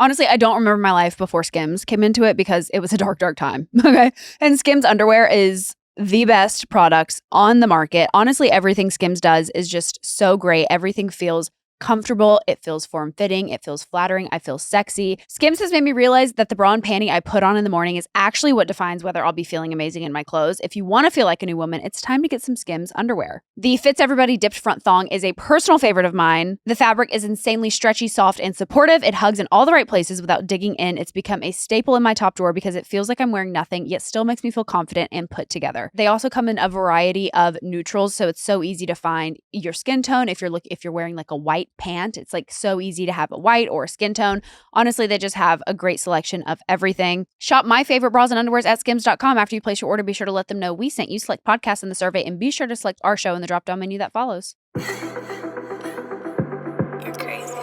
Honestly, I don't remember my life before Skims came into it because it was a dark, dark time. Okay. And Skims underwear is the best products on the market. Honestly, everything Skims does is just so great. Everything feels comfortable. It feels form fitting. It feels flattering. I feel sexy. Skims has made me realize that the bra and panty I put on in the morning is actually what defines whether I'll be feeling amazing in my clothes. If you want to feel like a new woman, it's time to get some Skims underwear. The Fits Everybody dipped front thong is a personal favorite of mine. The fabric is insanely stretchy, soft, and supportive. It hugs in all the right places without digging in. It's become a staple in my top drawer because it feels like I'm wearing nothing, yet still makes me feel confident and put together. They also come in a variety of neutrals, so it's so easy to find your skin tone. If you're wearing like a white pant, it's like so easy to have a white or a skin tone. Honestly, they just have a great selection of everything. Shop my favorite bras and underwears at skims.com. After you place your order, be sure to let them know we sent you. Select podcast in the survey and be sure to select our show in the drop down menu that follows. You're crazy.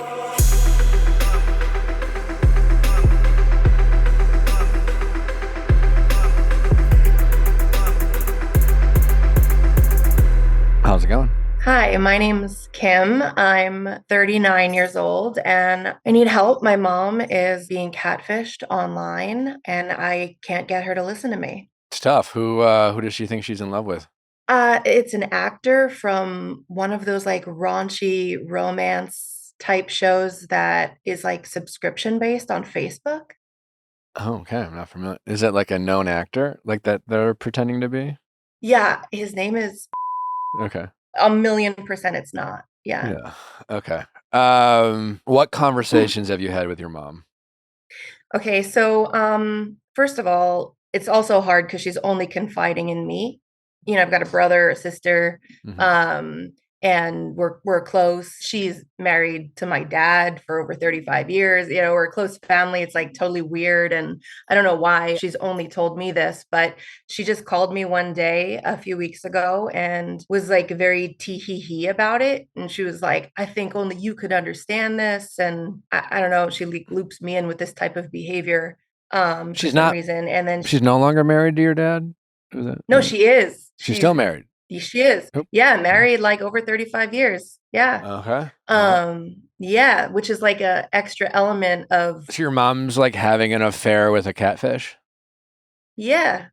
How's it going? Hi, my name's Kim. I'm 39 years old and I need help. My mom is being catfished online and I can't get her to listen to me. It's tough. Who does she think she's in love with? It's an actor from one of those like raunchy romance type shows that is like subscription based on Facebook. Oh, okay. I'm not familiar. Is it like a known actor like that they're pretending to be? Yeah, his name is Okay. 1,000,000% it's not. Yeah. Yeah. Okay. What conversations have you had with your mom? Okay, so first of all, it's also hard because she's only confiding in me. You know, I've got a brother, a sister, Mhm. and we're close. She's married to my dad for over 35 years. You know, we're a close family. It's like totally weird. And I don't know why she's only told me this, but she just called me one day a few weeks ago and was like very tee hee hee about it. And she was like, I think only you could understand this. And I don't know, she loops me in with this type of behavior for She's some not. reason. And then She's no longer married to your dad? Is that, no, she is. She's still married. She is. Oh, Yeah, married like over 35 years. Yeah. okay. Wow. Yeah, which is like a extra element of So your mom's like having an affair with a catfish? yeah,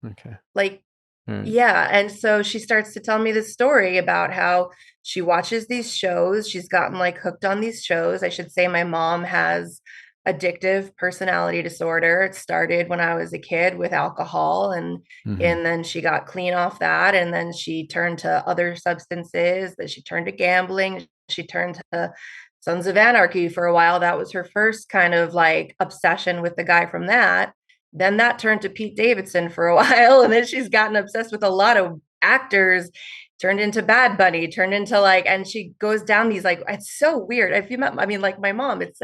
Okay. like All right. yeah. And so she starts to tell me this story about how she watches these shows. She's gotten like hooked on these shows. I should say my mom has addictive personality disorder. It started when I was a kid with alcohol Mhm. and then she got clean off that and then she turned to other substances, that she turned to gambling, she turned to Sons of Anarchy for a while. That was her first kind of like obsession with the guy from that. Then that turned to Pete Davidson for a while and then she's gotten obsessed with a lot of actors, turned into Bad Bunny, turned into like, and she goes down these like, it's so weird. If you met, I mean, like my mom, it's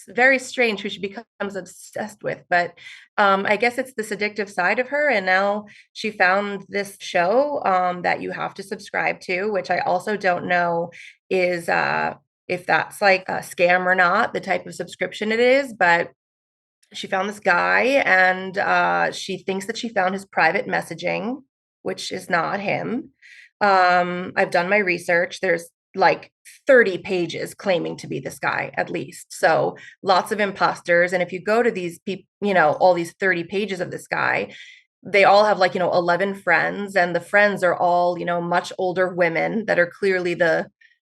very strange who she becomes obsessed with, but I guess it's this addictive side of her. And now she found this show that you have to subscribe to, which I also don't know is if that's like a scam or not, the type of subscription it is, but she found this guy and she thinks that she found his private messaging, which is not him. I've done my research. There's like 30 pages claiming to be this guy at least. So lots of imposters. And if you go to these people, you know, all these 30 pages of this guy, they all have like, you know, 11 friends and the friends are all, you know, much older women that are clearly the,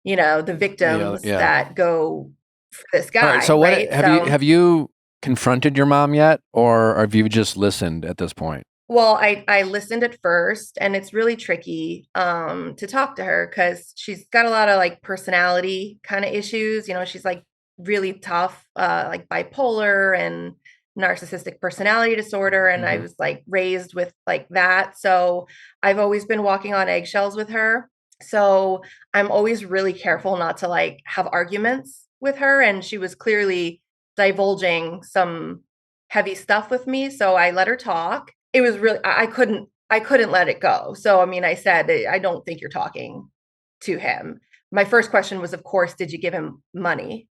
you know, the victims Yeah. that go for this All right. guy, So what right? have you confronted your mom yet, or have you just listened at this point? Well, I listened at first and it's really tricky to talk to her because she's got a lot of like personality kind of issues. You know, she's like really tough, like bipolar and narcissistic personality disorder. And I Mhm. was like raised with like that. So I've always been walking on eggshells with her. So I'm always really careful not to like have arguments with her. And she was clearly divulging some heavy stuff with me. So I let her talk. It was really I couldn't let it go. So I mean, I said, I don't think you're talking to him. My first question was, of course, did you give him money?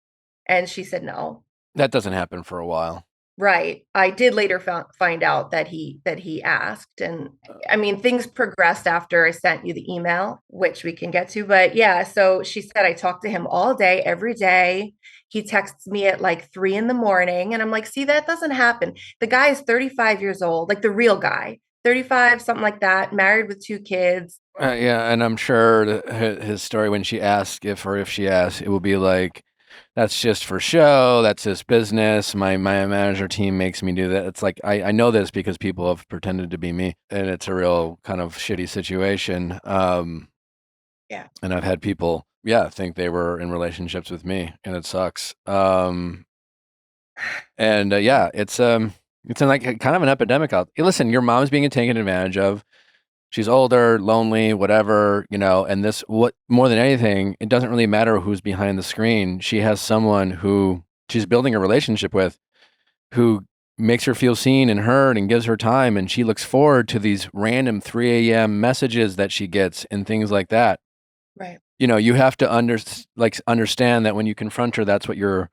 And she said no. That doesn't happen for a while. Right. I did later find out that he asked, and I mean things progressed after I sent you the email, which we can get to. But yeah, so she said I talked to him all day, every day. He texts me at like 3 in the morning. And I'm like, see, that doesn't happen. The guy is 35 years old, like the real guy, 35, something like that, married with 2 kids. Yeah, and I'm sure his story when she asks if she asks, it will be like, "That's just for show. That's his business. My manager team makes me do that." It's like I know this because people have pretended to be me, and it's a real kind of shitty situation. Yeah. And I've had people, think they were in relationships with me, and it sucks. And it's in like kind of an epidemic out. Hey, listen, your mom's being taken advantage of. She's older, lonely, whatever, and this, what more than anything, it doesn't really matter who's behind the screen. She has someone who she's building a relationship with who makes her feel seen and heard and gives her time. And she looks forward to these random 3 a.m. messages that she gets and things like that. Right. You have to understand that when you confront her, that's what you're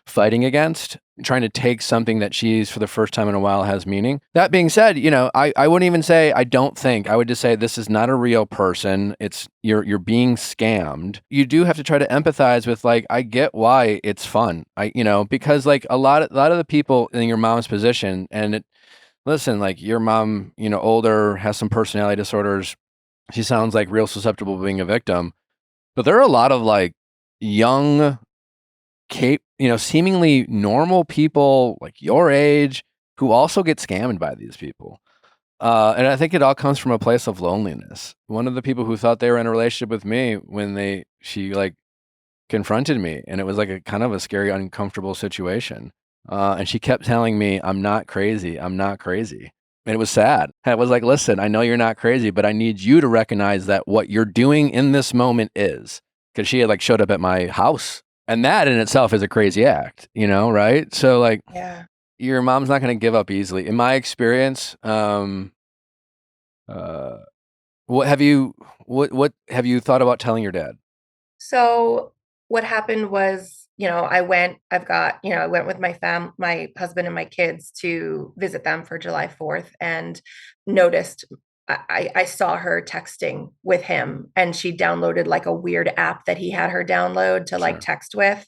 fighting against, trying to take something that she's for the first time in a while has meaning. That being said, I wouldn't even say I don't think. I would just say this is not a real person. It's you're being scammed. You do have to try to empathize with, like, I get why it's fun. Because like a lot of the people in your mom's position, and listen, like your mom, older, has some personality disorders. She sounds like real susceptible to being a victim. But there are a lot of like young, seemingly normal people like your age who also get scammed by these people. And I think it all comes from a place of loneliness. One of the people who thought they were in a relationship with me when she like confronted me, and it was like a kind of a scary, uncomfortable situation. And she kept telling me, "I'm not crazy. I'm not crazy." And it was sad. I was like, "Listen, I know you're not crazy, but I need you to recognize that what you're doing in this moment is." Because she had like showed up at my house, and that in itself is a crazy act, right? So like, Yeah. your mom's not going to give up easily. In my experience, uh, what have you thought about telling your dad? So what happened was, I went with my husband and my kids to visit them for July 4th and noticed I saw her texting with him, and she downloaded like a weird app that he had her download to like Sure. text with.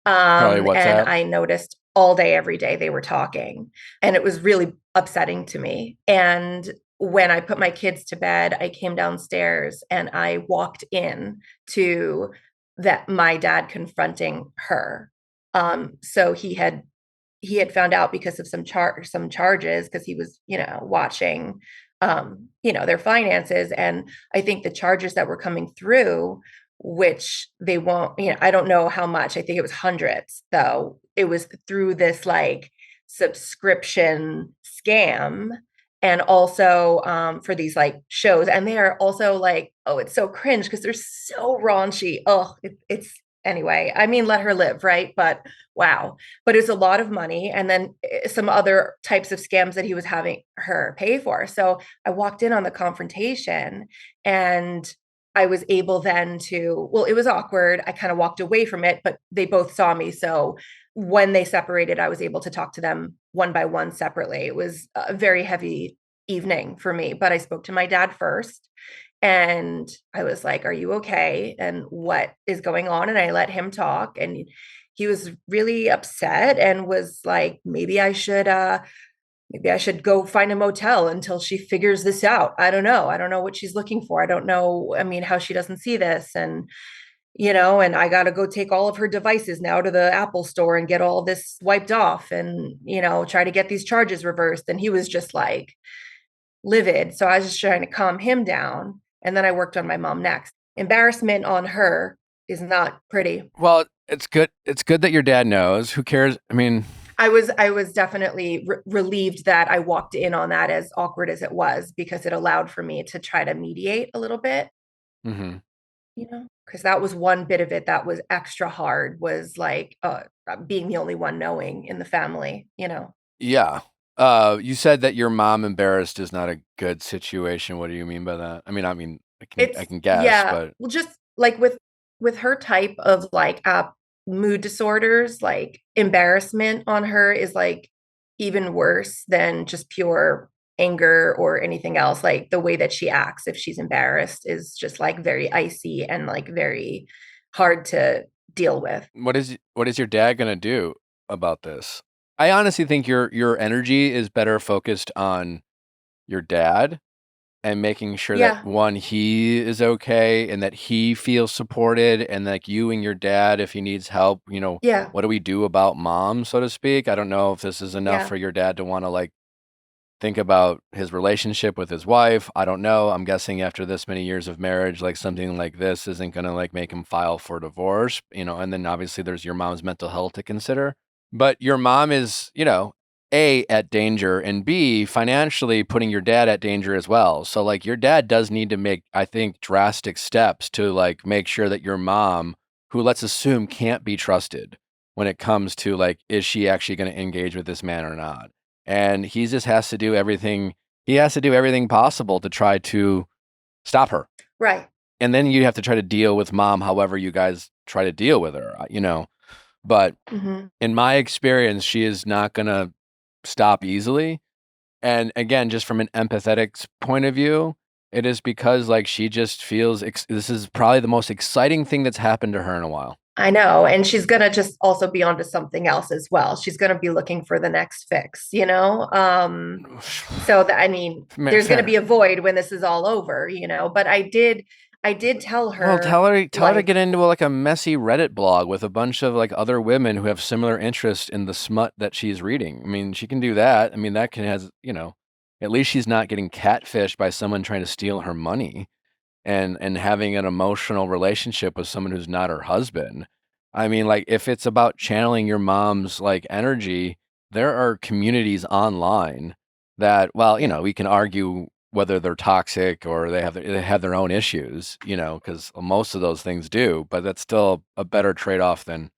Probably And WhatsApp. I noticed all day, every day they were talking, and it was really upsetting to me. And when I put my kids to bed, I came downstairs and I walked in to that my dad confronting her. So he had found out because of some charges, because he was, watching their finances. And I think the charges that were coming through, which they won't, I don't know how much, I think it was hundreds, though. It was through this like subscription scam, and also for these like shows. And they are also like, oh, it's so cringe because they're so raunchy. Oh, it's anyway. I mean, let her live, right? But wow. But it's a lot of money. And then some other types of scams that he was having her pay for. So I walked in on the confrontation, and I was able then to, well, it was awkward. I kind of walked away from it, but they both saw me. So when they separated, I was able to talk to them one by one separately. It was a very heavy evening for me, but I spoke to my dad first, and I was like, "Are you okay? And what is going on?" And I let him talk, and he was really upset and was like, maybe I should go find a motel until she figures this out. I don't know. I don't know what she's looking for. I don't know, I mean, how she doesn't see this. And I got to go take all of her devices now to the Apple store and get all this wiped off, and, try to get these charges reversed. And he was just like livid. So I was just trying to calm him down. And then I worked on my mom next. Embarrassment on her is not pretty. Well, it's good. It's good that your dad knows. Who cares? I mean, I was definitely relieved that I walked in on that, as awkward as it was, because it allowed for me to try to mediate a little bit, mhm. because that was one bit of it that was extra hard, was like being the only one knowing in the family. Yeah. You said that your mom embarrassed is not a good situation. What do you mean by that? I mean, I It's, can guess, yeah, but well, just like with her type of like mood disorders, like embarrassment on her is like even worse than just pure anger or anything else. Like the way that she acts if she's embarrassed is just like very icy and like very hard to deal with. What is your dad gonna do about this? I honestly think your energy is better focused on your dad and making sure that Yeah. one, he is okay and that he feels supported, and like you and your dad, if he needs help, Yeah. what do we do about mom, so to speak? I don't know if this is enough Yeah. for your dad to want to like think about his relationship with his wife. I don't know. I'm guessing after this many years of marriage, like something like this isn't going to like make him file for divorce, and then obviously there's your mom's mental health to consider. But your mom is, A, at danger, and B, financially putting your dad at danger as well. So like your dad does need to make, I think, drastic steps to like make sure that your mom, who let's assume can't be trusted when it comes to like, is she actually going to engage with this man or not? And he just has to do everything. He has to do everything possible to try to stop her. Right. And then you have to try to deal with mom, however you guys try to deal with her. But Hmm. in my experience, she is not going to stop easily. And again, just from an empathetic point of view, it is because like she just feels this is probably the most exciting thing that's happened to her in a while. I know. And she's going to just also be onto something else as well. She's going to be looking for the next fix, you know? So that, I mean, there's going to be Fair. a void when this is all over, but I did tell Well, her, tell her to like, get into like a messy Reddit blog with a bunch of like other women who have similar interest in the smut that she's reading. I mean, she can do that. I mean, that can at least she's not getting catfished by someone trying to steal her money and having an emotional relationship with someone who's not her husband. I mean, like if it's about channeling your mom's like energy, there are communities online that, well, yeah, we can argue whether they're toxic or they have their own issues, because most of those things do, but that's still a better trade-off than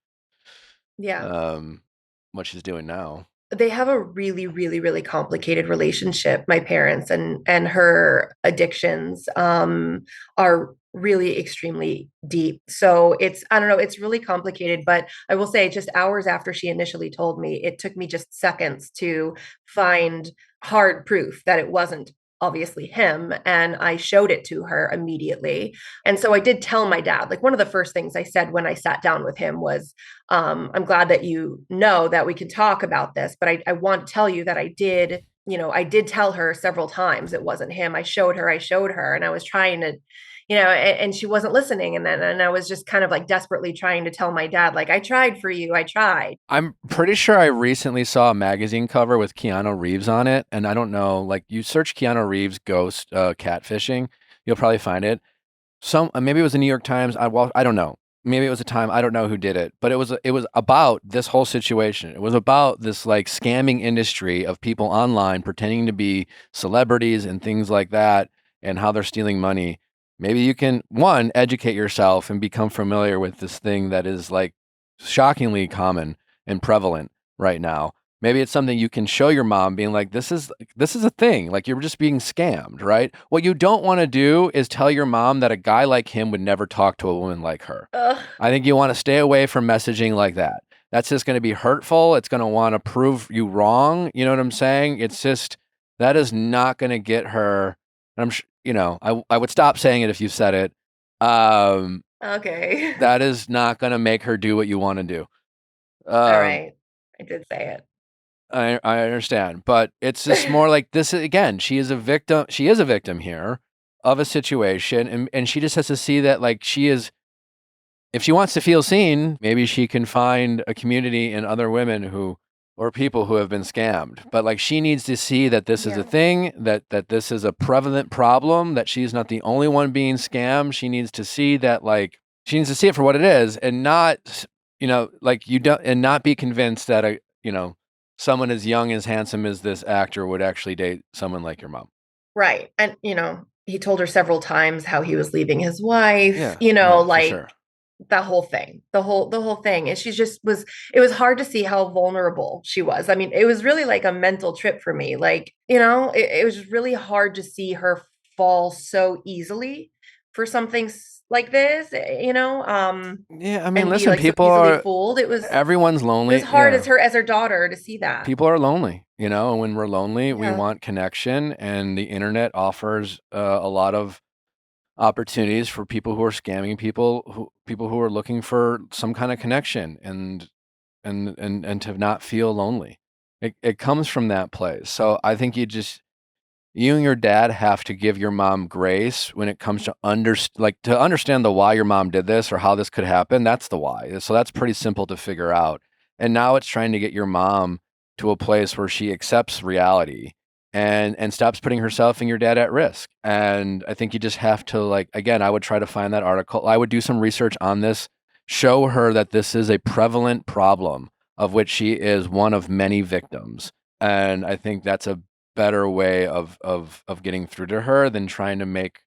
yeah. um what she's doing now. They have a really, really, really complicated relationship, my parents, and her addictions are really extremely deep. So it's, I don't know, it's really complicated. But I will say, just hours after she initially told me, it took me just seconds to find hard proof that it wasn't obviously him, and I showed it to her immediately. And so I did tell my dad, like, one of the first things I said when I sat down with him was, I'm glad that you know that we can talk about this, but I want to tell you that I did tell her several times it wasn't him. I showed her, and I was trying to, and she wasn't listening. And I was just kind of like desperately trying to tell my dad, like, I tried for you, I tried. I'm pretty sure I recently saw a magazine cover with Keanu Reeves on it, and I don't know, like you search Keanu Reeves ghost catfishing, you'll probably find it. Maybe it was the New York Times. I don't know. Maybe it was a Time. I don't know who did it, but it was about this whole situation. It was about this like scamming industry of people online pretending to be celebrities and things like that, and how they're stealing money. Maybe you can one educate yourself and become familiar with this thing that is like shockingly common and prevalent right now. Maybe it's something you can show your mom, being like, this is a thing. Like you're just being scammed, right? What you don't want to do is tell your mom that a guy like him would never talk to a woman like her. Ugh. I think you want to stay away from messaging like that. That's just going to be hurtful. It's going to want to prove you wrong. You know what I'm saying? It's just that is not going to get her. I would stop saying it if you said it. Okay. That is not going to make her do what you want to do. All Um, right. I did say it. I understand, but it's just more like this again. She is a victim. She is a victim here of a situation, and she just has to see that like she is. If she wants to feel seen, maybe she can find a community in other women or people who have been scammed. But like she needs to see that this is a Yeah. thing, that this is a prevalent problem, that she's not the only one being scammed. She needs to see that like she needs to see it for what it is, and not like you don't, and not be convinced that someone as young as handsome as this actor would actually date someone like your mom. Right. And he told her several times how he was leaving his wife, Yeah, yeah, for like sure. that whole thing, the whole thing. And she just was, it was hard to see how vulnerable she was. I mean, it was really like a mental trip for me. Like, it was really hard to see her fall so easily for something like this, Yeah, I mean, and be listen, like so people easily are fooled. everyone's It was lonely. hard Yeah. as her daughter to see that. People are lonely, and when we're lonely, we Yeah. want connection, and the internet offers a lot of opportunities for people who are scamming people who are looking for some kind of connection and to not feel lonely. It comes from that place. So I think you and your dad have to give your mom grace when it comes to to understand the why your mom did this or how this could happen. That's the why. So that's pretty simple to figure out. And now it's trying to get your mom to a place where she accepts reality and stops putting herself and your dad at risk. And I think you just have to, like, again, I would try to find that article. I would do some research on this, show her that this is a prevalent problem of which she is one of many victims. And I think that's a better way of getting through to her than trying to make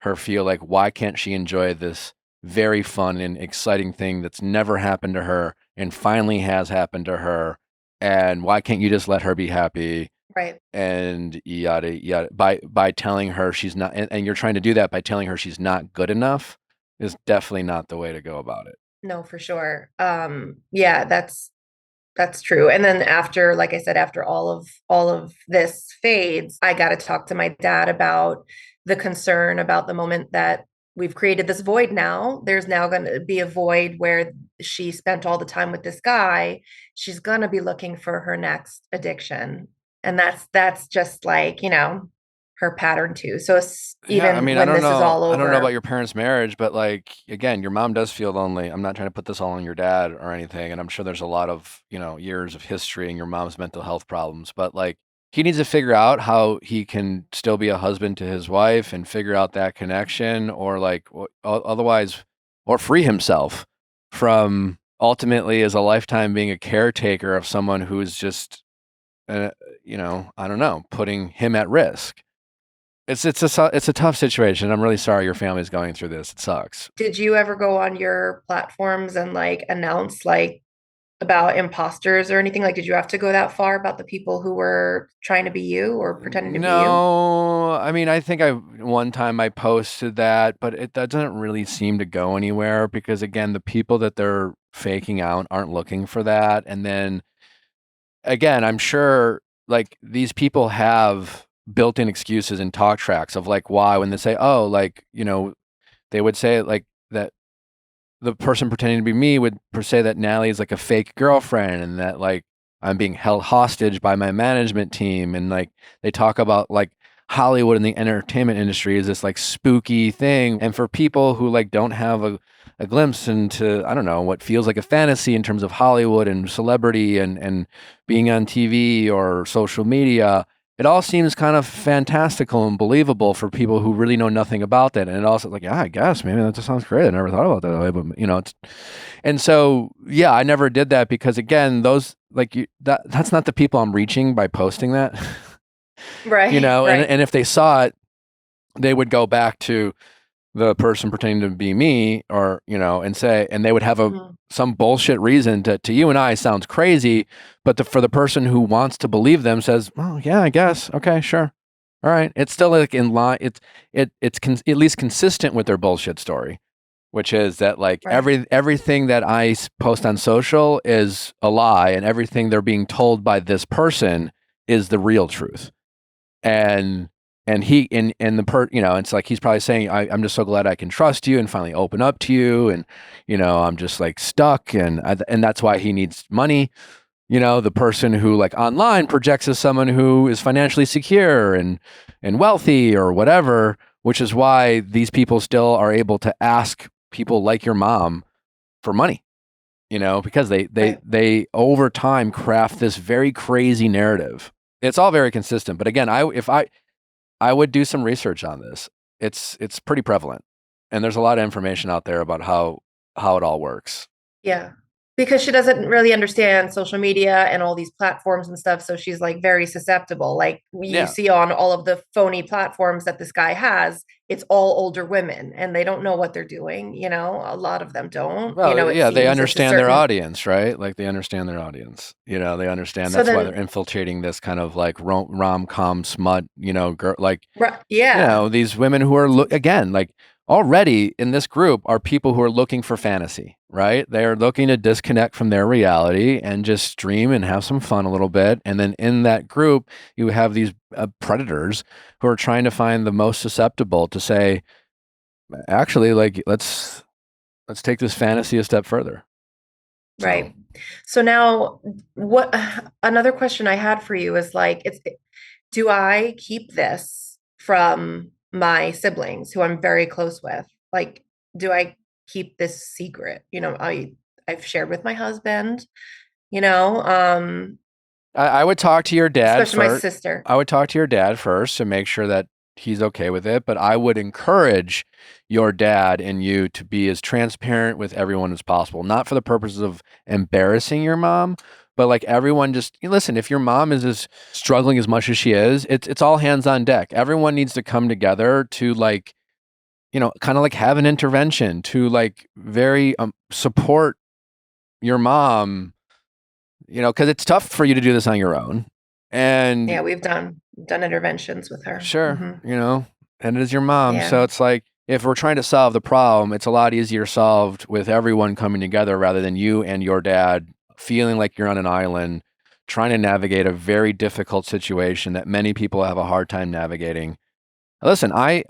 her feel like, why can't she enjoy this very fun and exciting thing that's never happened to her and finally has happened to her, and why can't you just let her be happy? Right. And yada yada, by telling her she's not, and you're trying to do that by telling her she's not good enough, is definitely not the way to go about it. No, for sure. Yeah, that's true. And then after, like I said, after all of this fades, I got to talk to my dad about the concern about the moment that we've created this void now. There's now going to be a void where she spent all the time with this guy. She's going to be looking for her next addiction. And that's just like, her pattern too. So Yeah, I even mean, I when don't this is know. all I don't know about over, your parents' marriage, but like, again, your mom does feel lonely. I'm not trying to put this all on your dad or anything, and I'm sure there's a lot of, years of history in your mom's mental health problems, but like, he needs to figure out how he can still be a husband to his wife and figure out that connection, or like, otherwise, or free himself from ultimately as a lifetime being a caretaker of someone who's just, I don't know, putting him at risk. It's a tough situation. I'm really sorry your family's going through this. It sucks. did you ever go on your platforms and like announce like about imposters or anything? Like, did you have to go that far about the people who were trying to be you or pretending to be you? No, I mean, I think one time I posted that, but that doesn't really seem to go anywhere because again, the people that they're faking out aren't looking for that. And then again, I'm sure like these people have built-in excuses and talk tracks of like why when they say, oh, like, they would say like that the person pretending to be me would say that Natalie is like a fake girlfriend and that like I'm being held hostage by my management team. And like they talk about like Hollywood and the entertainment industry is this like spooky thing. And for people who like don't have a glimpse into, I don't know, what feels like a fantasy in terms of Hollywood and celebrity and being on TV or social media, it all seems kind of fantastical and believable for people who really know nothing about that. And it also like, yeah, I guess maybe that just sounds great. I never thought about that way, but and so, yeah, I never did that because again, those like that's not the people I'm reaching by posting that, Right, right. and if they saw it, they would go back to the person pretending to be me or, and say, and they would have Mhm. some bullshit reason to you and I sounds crazy, but for the person who wants to believe them says, well, yeah, I guess. Okay, sure. All right. It's still like in line. At least consistent with their bullshit story, which is that like Right. everything that I post on social is a lie and everything they're being told by this person is the real truth. And he and it's like he's probably saying, I'm just so glad I can trust you and finally open up to you, and I'm just like stuck, and that's why he needs money. The person who like online projects as someone who is financially secure and wealthy or whatever, which is why these people still are able to ask people like your mom for money. Because Right. they over time craft this very crazy narrative. It's all very consistent, but again, I would do some research on this. It's pretty prevalent, and there's a lot of information out there about how it all works. Yeah. Because she doesn't really understand social media and all these platforms and stuff. So she's like very susceptible. Like you Yeah. see on all of the phony platforms that this guy has, it's all older women and they don't know what they're doing. A lot of them don't. Well, It yeah, they seems it's a understand their certain. audience, right? Like they understand their audience. They understand So that's why they're then, infiltrating this kind of like rom-com smut, girl, like yeah, these women who are again, like already in this group are people who are looking for fantasy, right? They are looking to disconnect from their reality and just stream and have some fun a little bit. And then in that group, you have these predators who are trying to find the most susceptible to say, actually, like, let's take this fantasy a step further. So, Right. So now what another question I had for you is like do I keep this from my siblings who I'm very close with? Like, do I keep this secret? I've shared with my husband, you know, I would talk to your dad especially my first. sister. I would talk to your dad first to make sure that he's okay with it. But I would encourage your dad and you to be as transparent with everyone as possible, not for the purposes of embarrassing your mom, but like everyone just listen, if your mom is as struggling as much as she is, it's all hands on deck. Everyone needs to come together to like, kind of like have an intervention to like very support your mom, because it's tough for you to do this on your own. And Yeah, we've done interventions with her. sure, and it is your mom. Yeah. So it's like if we're trying to solve the problem, it's a lot easier solved with everyone coming together rather than you and your dad feeling like you're on an island trying to navigate a very difficult situation that many people have a hard time navigating. Listen, I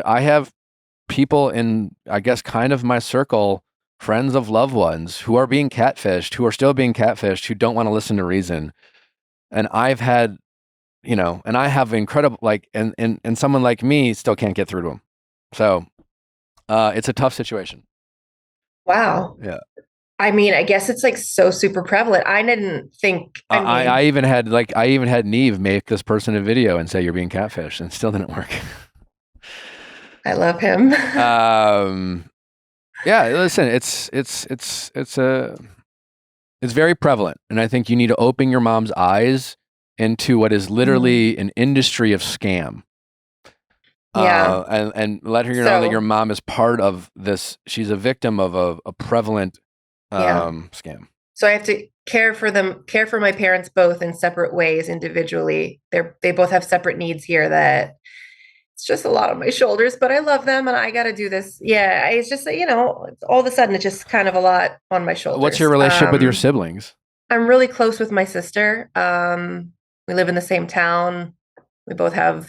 have people in, I guess, kind of my circle, friends of loved ones who are being catfished, who are still being catfished, who don't want to listen to reason. And I've had, and I have incredible, like, and someone like me still can't get through to them. So it's a tough situation. Wow. Yeah. I mean, I guess it's like so super prevalent. I didn't think, I even had Neve make this person a video and say you're being catfished, and it still didn't work. I love him. Yeah, listen, it's very prevalent, and I think you need to open your mom's eyes into what is literally an industry of scam. Yeah. And let her know that your mom is part of this. She's a victim of a prevalent scam. So I have to care for my parents both in separate ways individually. They both have separate needs here that it's just a lot on my shoulders, but I love them and I got to do this. Yeah. It's just, all of a sudden it's just kind of a lot on my shoulders. What's your relationship with your siblings? I'm really close with my sister. We live in the same town. We both have,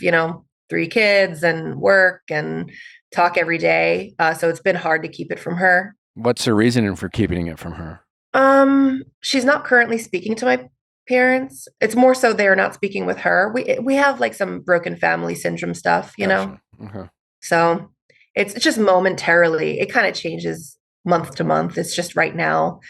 3 kids and work and talk every day. So it's been hard to keep it from her. What's the reasoning for keeping it from her? She's not currently speaking to my parents. It's more so they're not speaking with her. We have like some broken family syndrome stuff, Gotcha. Okay. So it's just momentarily. It kind of changes month to month. It's just right now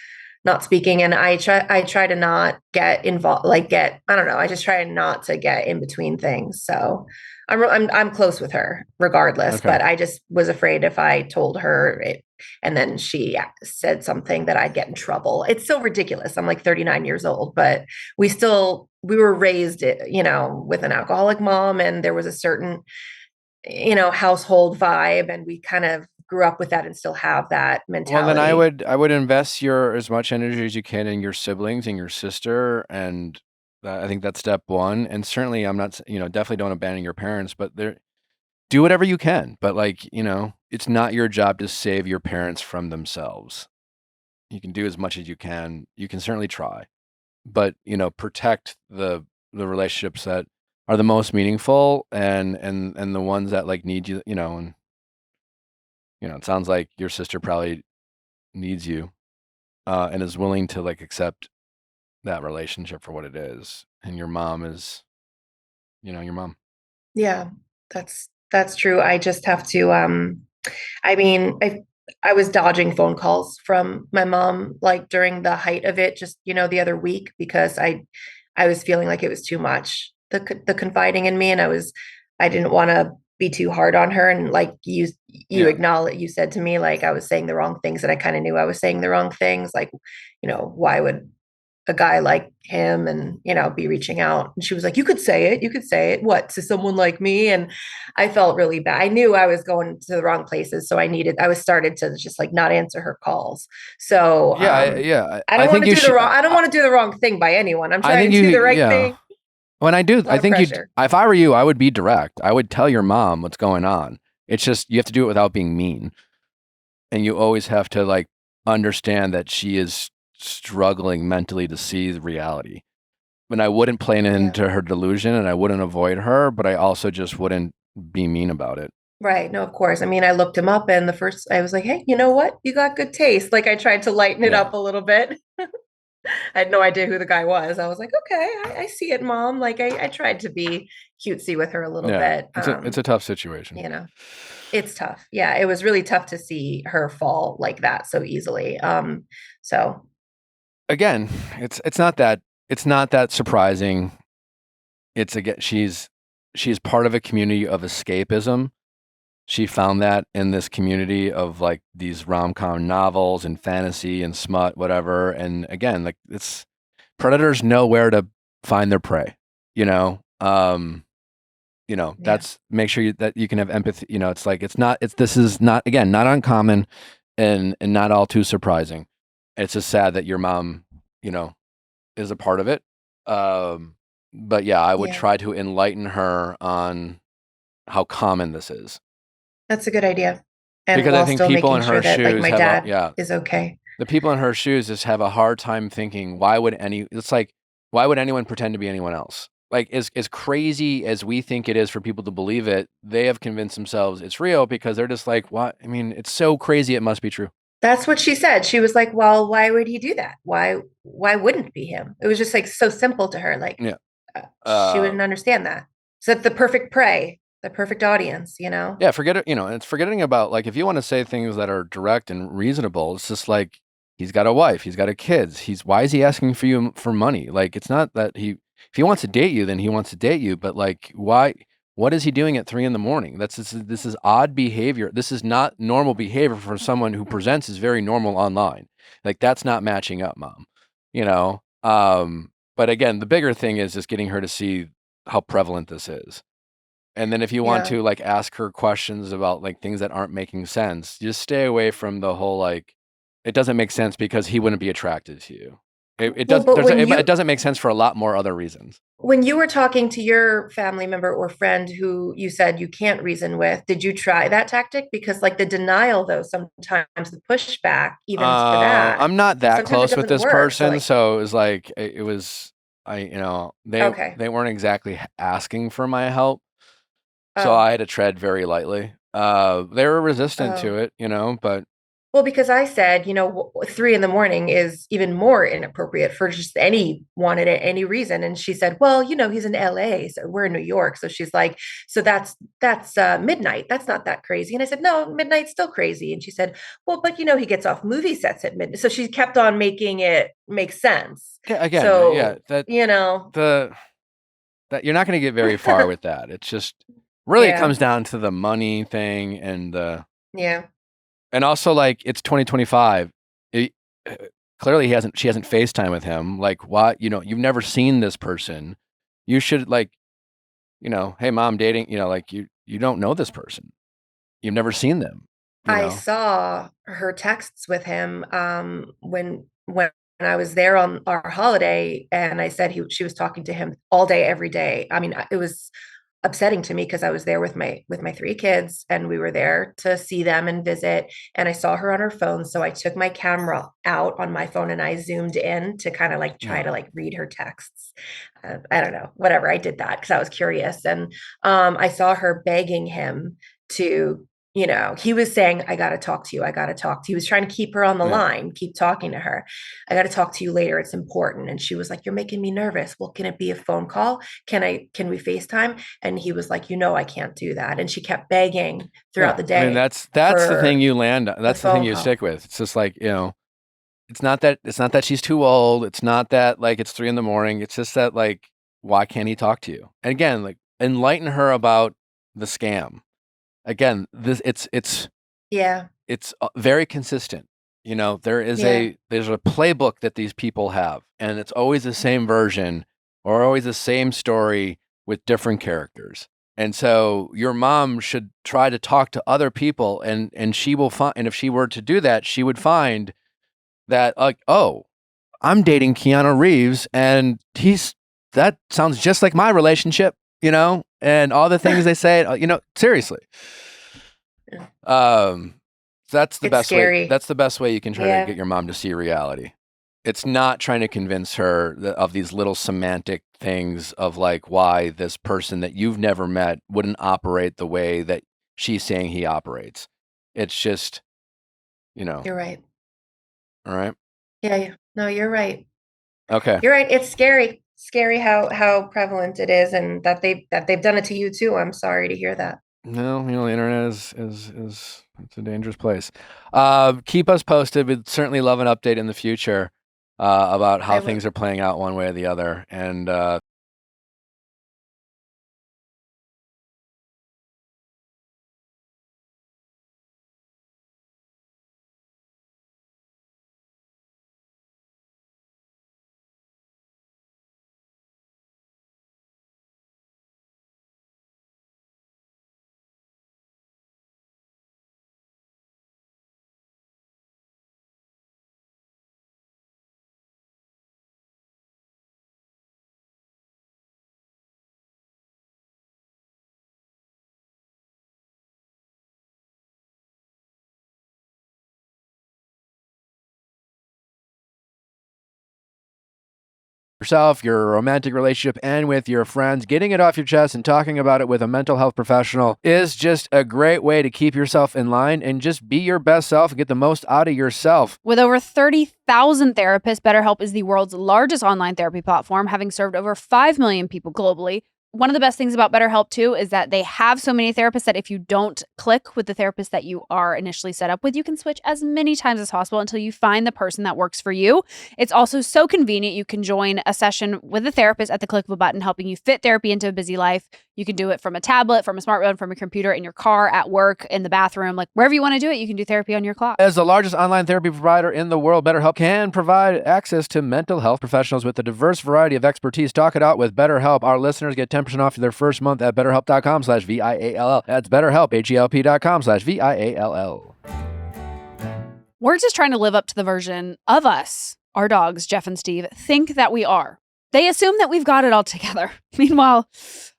not speaking, and I try to not get involved. I don't know. I just try not to get in between things. So I'm close with her regardless. Okay. But I just was afraid if I told her it, and then she said something that I'd get in trouble. It's so ridiculous. I'm like 39 years old, but we were raised, with an alcoholic mom, and there was a certain, household vibe, and we kind of grew up with that and still have that mentality. Well, then I would invest as much energy as you can in your siblings and your sister, and I think that's step one. And certainly, I'm not, definitely don't abandon your parents, but do whatever you can. But like, it's not your job to save your parents from themselves. You can do as much as you can. You can certainly try, but protect the relationships that are the most meaningful and the ones that like need you, and it sounds like your sister probably needs you and is willing to like accept that relationship for what it is. And your mom is, your mom. Yeah, that's true. I just have to I mean, I was dodging phone calls from my mom like during the height of it just, the other week because I was feeling like it was too much. The confiding in me, and I didn't want to be too hard on her, and like acknowledge, you said to me like I was saying the wrong things, and I kind of knew I was saying the wrong things, like, why would a guy like him and be reaching out? And she was like, you could say it what, to someone like me? And I felt really bad. I knew I was going to the wrong places, so I was started to just like not answer her calls. So I don't want to do the wrong, I don't want to do the wrong thing by anyone. I'm trying to do the right thing. When I think if I were you, I would be direct. I would tell your mom what's going on. It's just you have to do it without being mean, and you always have to like understand that she is struggling mentally to see the reality. And I wouldn't play into her delusion, and I wouldn't avoid her, but I also just wouldn't be mean about it. Right. No, of course. I mean, I looked him up and the first I was like, hey, you know what? You got good taste. Like I tried to lighten it Yeah. up a little bit. I had no idea who the guy was. I was like, okay, I see it, mom. Like I tried to be cutesy with her a little Yeah. bit. It's a tough situation. You know, it's tough. Yeah, it was really tough to see her fall like that so easily. So Again, it's not that surprising. It's again she's part of a community of escapism. She found that in this community of like these rom-com novels and fantasy and smut, whatever. And again, like it's predators know where to find their prey, you know. yeah, That's make sure that you can have empathy. It's like this is not again not uncommon and not all too surprising. It's just sad that your mom, you know, is a part of it. Um, but yeah, I would yeah, try to enlighten her on how common this is. that's a good idea. And Because I while think still people making in sure her that like shoes my have dad is okay. the people in her shoes just have a hard time thinking, it's like, why would anyone pretend to be anyone else? Like, as crazy as we think it is for people to believe it, they have convinced themselves it's real because they're just like, what? I mean, it's so crazy, it must be true. That's what she said. She was like, "Well, why would he do that? Why wouldn't it be him?" It was just like so simple to her. Like Yeah. she wouldn't Um, understand that. So the perfect prey, the perfect audience, you know? yeah, forget it, it's forgetting about, like, if you want to say things that are direct and reasonable, it's just like, he's got a wife, he's got a kids. Why is he asking for you for money? Like, it's not that if he wants to date you, then he wants to date you. But like, why, what is he doing at 3 a.m? This is odd behavior. This is not normal behavior for someone who presents as very normal online. Like, that's not matching up, mom, you know? But again, the bigger thing is just getting her to see how prevalent this is. And then if you want Yeah. to like ask her questions about like things that aren't making sense, just stay away from the whole like it doesn't make sense because he wouldn't be attracted to you. It Well, does but it doesn't make sense for a lot more other reasons. when you were talking to your family member or friend who you said you can't reason with, did you try that tactic? Because like the denial, though, sometimes the pushback, even for that, I'm not that sometimes it close with doesn't this work. So person, like, so it was like okay. they weren't exactly asking for my help, so Oh, I had to tread very lightly. They were resistant oh. to it, but Well, because I said, 3 in the morning is even more inappropriate for just anyone at any reason. And she said, well, he's in LA, so we're in New York. So she's like, so that's midnight. That's not that crazy. And I said, no, midnight's still crazy. And she said, well, but he gets off movie sets at midnight. So she kept on making it make sense. yeah, again, yeah, So, that you know, the that you're not going to get very far with that. It's just really it yeah, comes down to the money thing yeah. and also like it's 2025. It, uh, Clearly she hasn't FaceTime with him. Like what, you've never seen this person. You should like, hey mom dating, like you don't know this person. You've never seen them, you I know. saw her texts with him when I was there on our holiday, and I said she was talking to him all day, every day. I mean, it was upsetting to me because I was there with my three kids, and we were there to see them and visit. And I saw her on her phone, so I took my camera out on my phone and I zoomed in to kind of like try Yeah. to like read her texts. I don't know, whatever. I did that because I was curious, and I saw her begging him to he was saying, I got to talk to you. I got to talk to you. He was trying to keep her on the Yeah. line, keep talking to her. I got to talk to you later. It's important. And she was like, you're making me nervous. Well, can it be a phone call? Can we FaceTime? And he was like, I can't do that. And she kept begging throughout Yeah. the I mean, day that's the thing for you land on. a That's the thing phone you call. stick with. It's just like, it's not that she's too old. It's not that like it's 3 a.m. It's just that like, why can't he talk to you? And again, like enlighten her about the scam. Again, this Yeah. it's very consistent. Yeah. There's a playbook that these people have, and it's always the same version or always the same story with different characters. And so your mom should try to talk to other people, and she will find. And if she were to do that, she would find that like, oh, I'm dating Keanu Reeves, and that sounds just like my relationship, and all the things they say, seriously. Um, that's the It's best way. scary. That's the best way you can try to Yeah. get your mom to see reality. It's not trying to convince her of these little semantic things of like why this person that you've never met wouldn't operate the way that she's saying he operates. It's just, You're right. all right. Yeah. No, you're right. Okay. You're right. It's scary how prevalent it is, and that they've done it to you too. I'm sorry to hear that. No, the internet is it's a dangerous place. Keep us posted. We'd certainly love an update in the future about how I will. things are playing out one way or the other. And yourself, your romantic relationship, and with your friends, getting it off your chest and talking about it with a mental health professional is just a great way to keep yourself in line and just be your best self and get the most out of yourself. With over 30,000 therapists, BetterHelp is the world's largest online therapy platform, having served over 5 million people globally. One of the best things about BetterHelp, too, is that they have so many therapists that if you don't click with the therapist that you are initially set up with, you can switch as many times as possible until you find the person that works for you. It's also so convenient. You can join a session with a therapist at the click of a button, helping you fit therapy into a busy life. You can do it from a tablet, from a smartphone, from a computer, in your car, at work, in the bathroom, like wherever you want to do it, you can do therapy on your clock. As the largest online therapy provider in the world, BetterHelp can provide access to mental health professionals with a diverse variety of expertise. Talk it out with BetterHelp. Our listeners get 10% off their first month at betterhelp.com/VIALL. That's BetterHelp, HELP.com/VIALL. We're just trying to live up to the version of us, our dogs, Jeff and Steve, think that we are. They assume that we've got it all together. Meanwhile,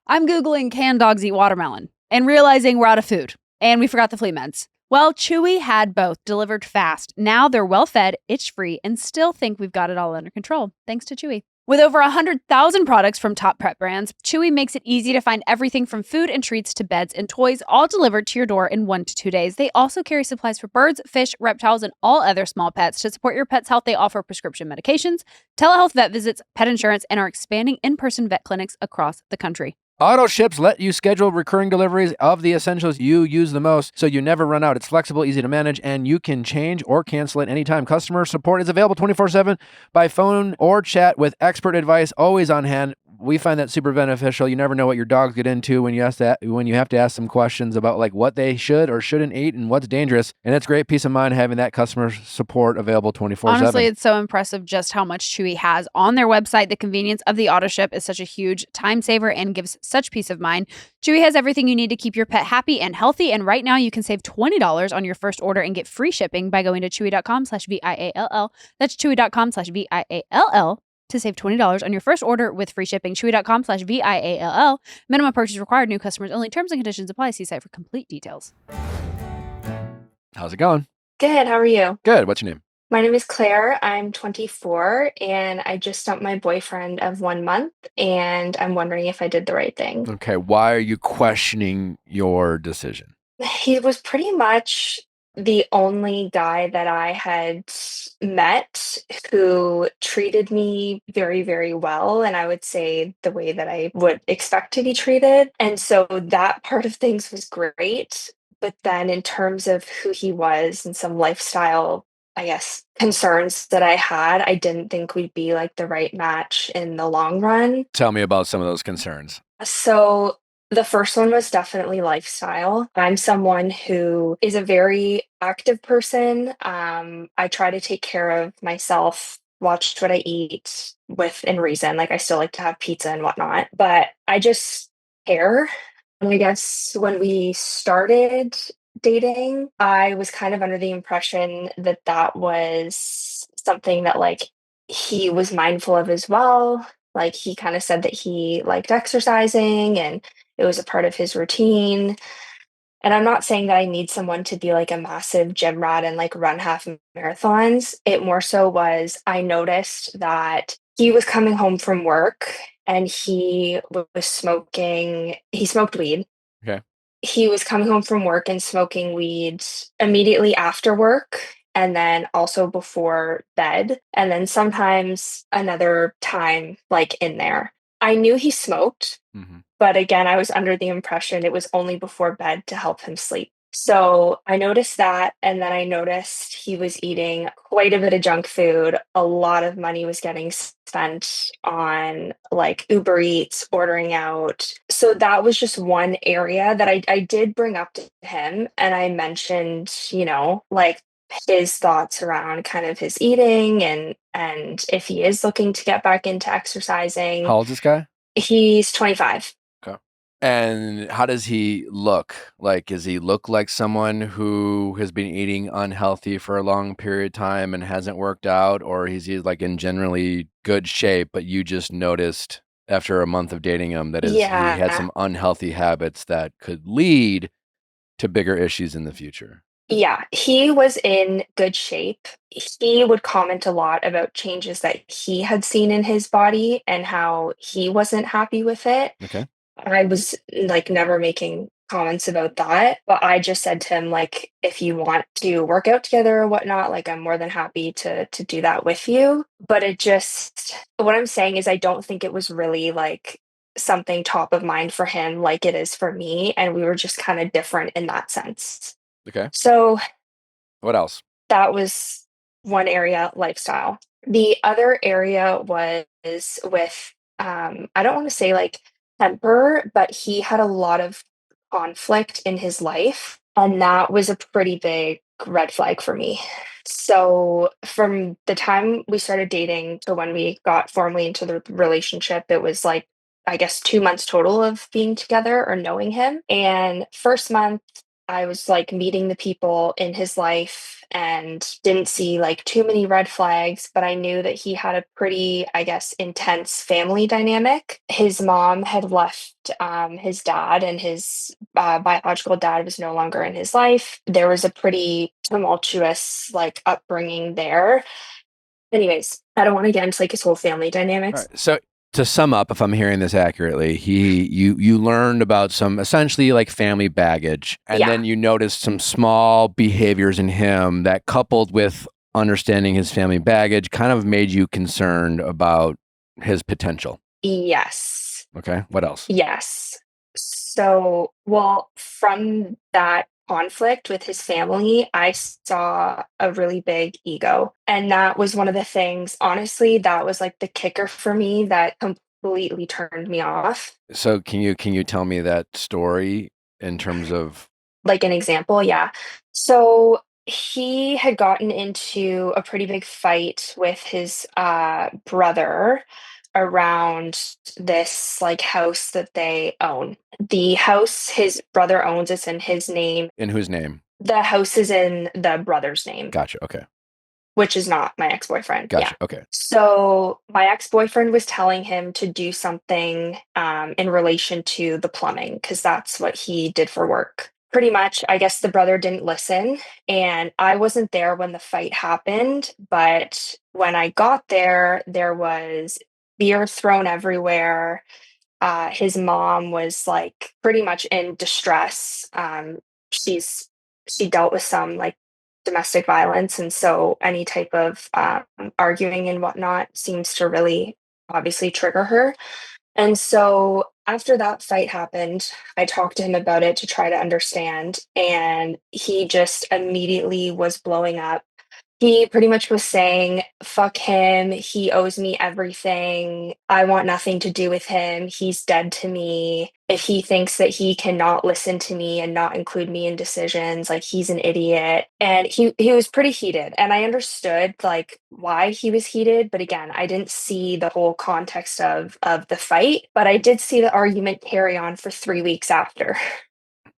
I'm Googling can dogs eat watermelon and realizing we're out of food and we forgot the flea meds. Well, Chewy had both delivered fast. Now they're well-fed, itch-free, and still think we've got it all under control, thanks to Chewy. With over 100,000 products from top pet brands, Chewy makes it easy to find everything from food and treats to beds and toys, all delivered to your door in 1 to 2 days. They also carry supplies for birds, fish, reptiles, and all other small pets. To support your pet's health, they offer prescription medications, telehealth vet visits, pet insurance, and are expanding in-person vet clinics across the country. Auto ships let you schedule recurring deliveries of the essentials you use the most so you never run out. It's flexible, easy to manage, and you can change or cancel at any time. Customer support is available 24/7 by phone or chat with expert advice always on hand. We find that super beneficial. You never know what your dogs get into when you have to ask some questions about like what they should or shouldn't eat and what's dangerous. And it's great peace of mind having that customer support available 24/7. Honestly, it's so impressive just how much Chewy has on their website. The convenience of the auto ship is such a huge time saver and gives such peace of mind. Chewy has everything you need to keep your pet happy and healthy. And right now you can save $20 on your first order and get free shipping by going to chewy.com/VIALL. That's chewy.com/VIALL to save $20 on your first order with free shipping. Chewy.com/VIALL. Minimum purchase required. New customers only. Terms and conditions apply. See site for complete details. How's it going? Good. How are you? Good. What's your name? My name is Claire. I'm 24 and I just dumped my boyfriend of 1 month and I'm wondering if I did the right thing. Okay. Why are you questioning your decision? He was pretty much the only guy that I had met who treated me very, very well. And I would say the way that I would expect to be treated. And so that part of things was great. But then in terms of who he was and some lifestyle, I guess, concerns that I had, I didn't think we'd be like the right match in the long run. Tell me about some of those concerns. So the first one was definitely lifestyle. I'm someone who is a very active person. I try to take care of myself, watch what I eat within reason. Like I still like to have pizza and whatnot, but I just care. And I guess when we started dating, I was kind of under the impression that that was something that like he was mindful of as well. Like he kind of said that he liked exercising and it was a part of his routine. And I'm not saying that I need someone to be like a massive gym rat and like run half marathons. It more so was I noticed that he was coming home from work and he was smoking, he smoked weed. Okay. he was coming home from work and smoking weed immediately after work and then also before bed, and then sometimes another time like in there. I knew he smoked, but again, I was under the impression it was only before bed to help him sleep. So I noticed that, and then I noticed he was eating quite a bit of junk food. A lot of money was getting spent on like Uber Eats, ordering out. So that was just one area that I did bring up to him. And I mentioned, like his thoughts around kind of his eating and if he is looking to get back into exercising. How old is this guy? He's 25. Okay. And how does he look? Like, does he look like someone who has been eating unhealthy for a long period of time and hasn't worked out, or is he like in generally good shape, but you just noticed after a month of dating him that he had some unhealthy habits that could lead to bigger issues in the future? Yeah, he was in good shape. He would comment a lot about changes that he had seen in his body and how he wasn't happy with it. Okay. I was like never making comments about that, but I just said to him, like, if you want to work out together or whatnot, like I'm more than happy to do that with you. But it just what I'm saying is I don't think it was really like something top of mind for him like it is for me. And we were just kind of different in that sense. Okay. So What else? that was one area, lifestyle. The other area was with, I don't want to say like temper, but he had a lot of conflict in his life. And that was a pretty big red flag for me. So from the time we started dating to when we got formally into the relationship, it was like, I guess 2 months total of being together or knowing him. And first month, I was like meeting the people in his life and didn't see like too many red flags, but I knew that he had a pretty, I guess, intense family dynamic. His mom had left his dad, and his biological dad was no longer in his life. There was a pretty tumultuous like upbringing there. Anyways, I don't want to get into like his whole family dynamics. All right. So to sum up, if I'm hearing this accurately, you learned about some essentially like family baggage, and then you noticed some small behaviors in him that, coupled with understanding his family baggage, kind of made you concerned about his potential. Yes. Okay. What else? Yes. So, well, from that conflict with his family, I saw a really big ego. And that was one of the things, honestly, that was like the kicker for me that completely turned me off. So can you tell me that story in terms of Like an example, yeah. So he had gotten into a pretty big fight with his brother around this like house that they own. The house his brother owns, it's in his name. in whose name? The house is in the brother's name, Gotcha. Okay. which is not my ex-boyfriend. Gotcha. Yeah. Okay. So my ex-boyfriend was telling him to do something in relation to the plumbing because that's what he did for work. Pretty much, I guess the brother didn't listen, and I wasn't there when the fight happened. But when I got there, there was beer thrown everywhere. His mom was like pretty much in distress. She's she dealt with some like domestic violence, and so any type of arguing and whatnot seems to really obviously trigger her. And so after that fight happened, I talked to him about it to try to understand, and he just immediately was blowing up. He pretty much was saying, "Fuck him. He owes me everything. I want nothing to do with him. He's dead to me. If he thinks that he cannot listen to me and not include me in decisions, like he's an idiot." And he was pretty heated, and I understood like why he was heated, but again, I didn't see the whole context of the fight, but I did see the argument carry on for 3 weeks after.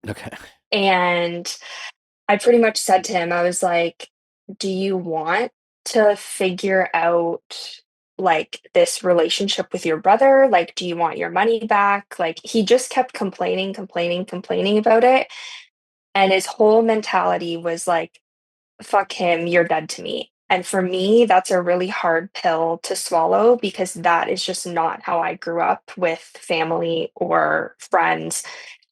Okay. And I pretty much said to him, I was like, "Do you want to figure out like this relationship with your brother? Like, do you want your money back?" Like, he just kept complaining, complaining, complaining about it. And his whole mentality was like, "Fuck him, you're dead to me." And for me, that's a really hard pill to swallow because that is just not how I grew up with family or friends.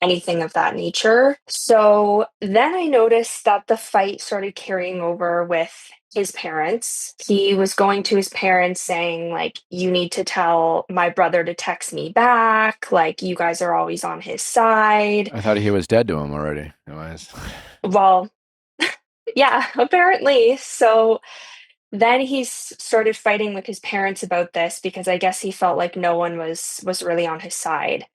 anything of that nature. So then I noticed that the fight started carrying over with his parents. He was going to his parents saying, like, you need to tell my brother to text me back. Like, you guys are always on his side. I thought he was dead to him already. Otherwise. Well, yeah, apparently. So then started fighting with his parents about this because I guess he felt like no one was really on his side.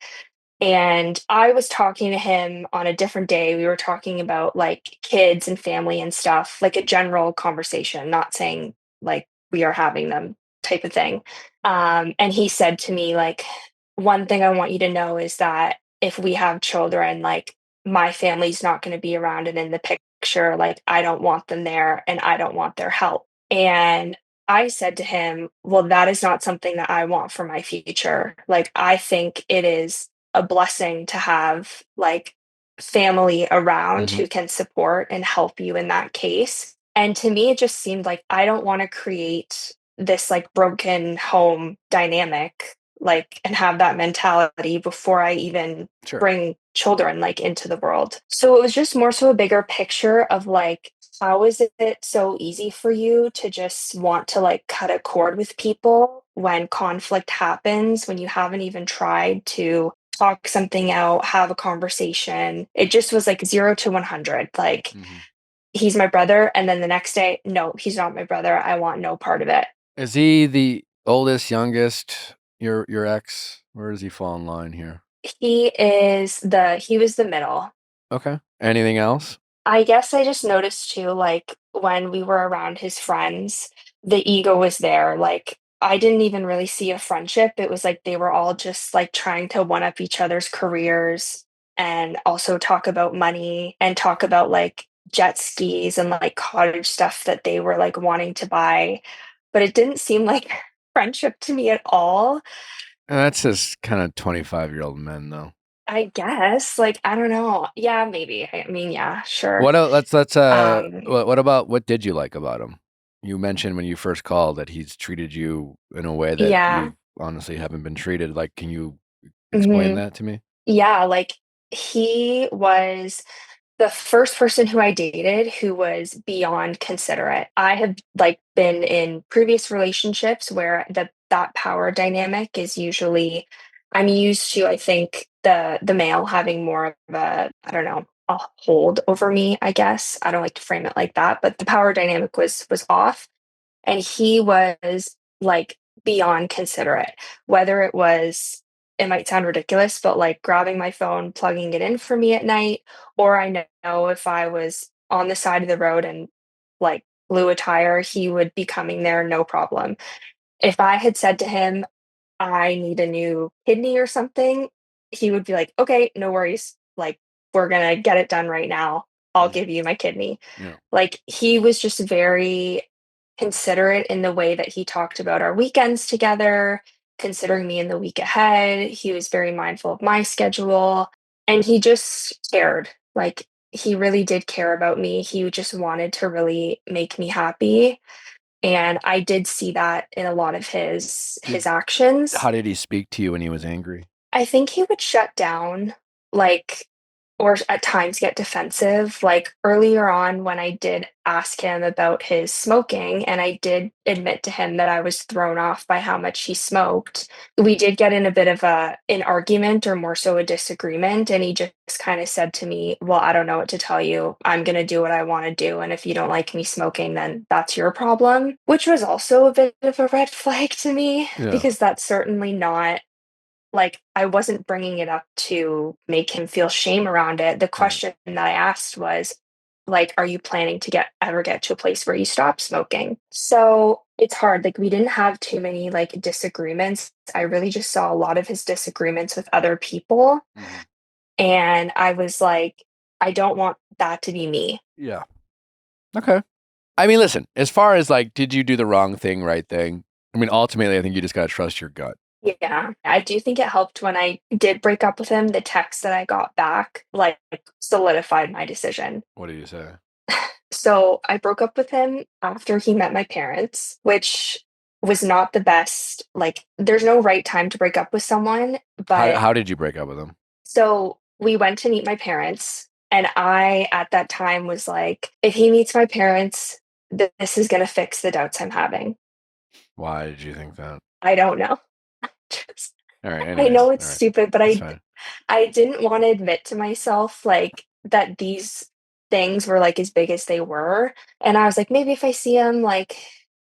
And I was talking to him on a different day. We were talking about like kids and family and stuff, like a general conversation, not saying like we are having them type of thing. And he said to me, like, one thing I want you to know is that if we have children, like my family's not going to be around and in the picture. Like, I don't want them there and I don't want their help. And I said to him, well, that is not something that I want for my future. Like, I think it is a blessing to have like family around Mhm. who can support and help you in that case. And to me, it just seemed like I don't want to create this like broken home dynamic, like, and have that mentality before I even Sure. bring children like into the world. So it was just more so a bigger picture of like, how is it so easy for you to just want to like cut a cord with people when conflict happens, when you haven't even tried to talk something out, have a conversation? It just was like 0 to 100. Like, Mhm. he's my brother. And then the next day, no, he's not my brother. I want no part of it. Is he the oldest, youngest? Your ex? Where does he fall in line here? He was the middle. Okay. Anything else? I guess I just noticed too, like when we were around his friends, the ego was there. Like, I didn't even really see a friendship. It was like they were all just like trying to one up each other's careers and also talk about money and talk about like jet skis and like cottage stuff that they were like wanting to buy. But it didn't seem like friendship to me at all. That's just kind of 25-year-old men, though. I guess. Like, I don't know. Yeah, maybe. I mean, yeah, sure. What let's Um, what about what did you like about him? You mentioned when you first called that he's treated you in a way that yeah. you honestly haven't been treated. Like, can you explain Mhm. that to me? Yeah, like he was the first person who I dated who was beyond considerate. I have like been in previous relationships where that power dynamic is usually, I'm used to, I think, the male having more of a, I don't know, a hold over me, I guess. I don't like to frame it like that, but the power dynamic was off. And he was like beyond considerate, whether it was, it might sound ridiculous, but like grabbing my phone, plugging it in for me at night, or I know if I was on the side of the road and like blew a tire, he would be coming there, no problem. If I had said to him, I need a new kidney or something, he would be like, okay, no worries. Like, we're gonna get it done right now. I'll Mm. give you my kidney. Yeah. Like, he was just very considerate in the way that he talked about our weekends together, considering me in the week ahead. He was very mindful of my schedule and he just cared. Like, he really did care about me. He just wanted to really make me happy. And I did see that in a lot of his actions. How did he speak to you when he was angry? I think he would shut down, like, or at times get defensive. Like earlier on, when I did ask him about his smoking, and I did admit to him that I was thrown off by how much he smoked, we did get in a bit of an argument, or more so a disagreement. And he just kind of said to me, well, I don't know what to tell you. I'm going to do what I want to do. And if you don't like me smoking, then that's your problem, which was also a bit of a red flag to me, Yeah. because that's certainly not, like, I wasn't bringing it up to make him feel shame around it. The Right. question that I asked was, like, are you planning to ever get to a place where you stop smoking? So it's hard. Like, we didn't have too many like disagreements. I really just saw a lot of his disagreements with other people. Mhm. And I was like, I don't want that to be me. Yeah. Okay. I mean, listen, as far as like, did you do the wrong thing, right thing? I mean, ultimately, I think you just got to trust your gut. Yeah, I do think it helped when I did break up with him. The text that I got back like solidified my decision. What do you say? So I broke up with him after he met my parents, which was not the best. Like, there's no right time to break up with someone, but How did you break up with him? so we went to meet my parents, and I, at that time, was like, if he meets my parents, this is going to fix the doubts I'm having. Why did you think that? I don't know. Just, All right. I Anyways, know it's all right. stupid, but That's fine. I didn't want to admit to myself like that these things were like as big as they were. And I was like, maybe if I see him like,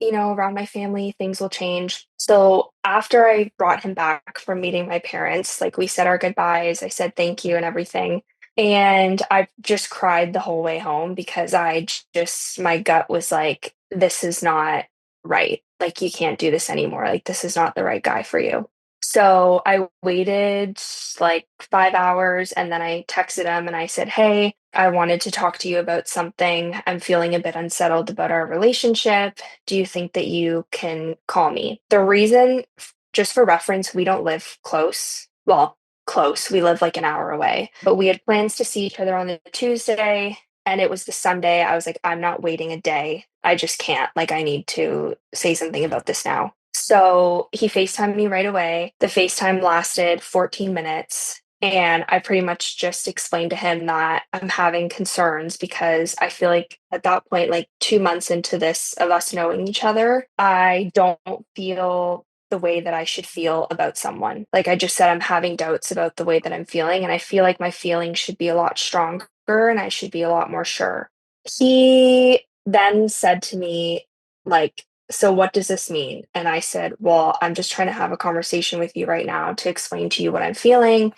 around my family, things will change. So after I brought him back from meeting my parents, like we said our goodbyes, I said thank you and everything. And I just cried the whole way home because my gut was like, this is not right. Like, you can't do this anymore. Like, this is not the right guy for you. So I waited like 5 hours and then I texted him and I said, hey, I wanted to talk to you about something. I'm feeling a bit unsettled about our relationship. Do you think that you can call me? The reason, just for reference, we don't live close. Well, close. We live like an hour away, but we had plans to see each other on the Tuesday and it was the Sunday. I was like, I'm not waiting a day. I just can't. Like, I need to say something about this now. So he FaceTimed me right away. The FaceTime lasted 14 minutes. And I pretty much just explained to him that I'm having concerns because I feel like at that point, like 2 months into this of us knowing each other, I don't feel the way that I should feel about someone. Like I just said, I'm having doubts about the way that I'm feeling. And I feel like my feelings should be a lot stronger and I should be a lot more sure. He then said to me, like, so what does this mean? And I said, well, I'm just trying to have a conversation with you right now to explain to you what I'm feeling.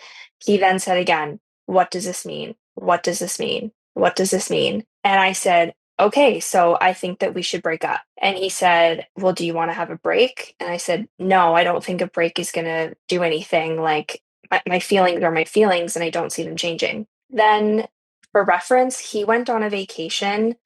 He then said again, what does this mean? What does this mean? What does this mean? And I said, okay, so I think that we should break up. And he said, well, do you want to have a break? And I said, no, I don't think a break is going to do anything. Like my feelings are my feelings and I don't see them changing. Then, for reference, he went on a vacation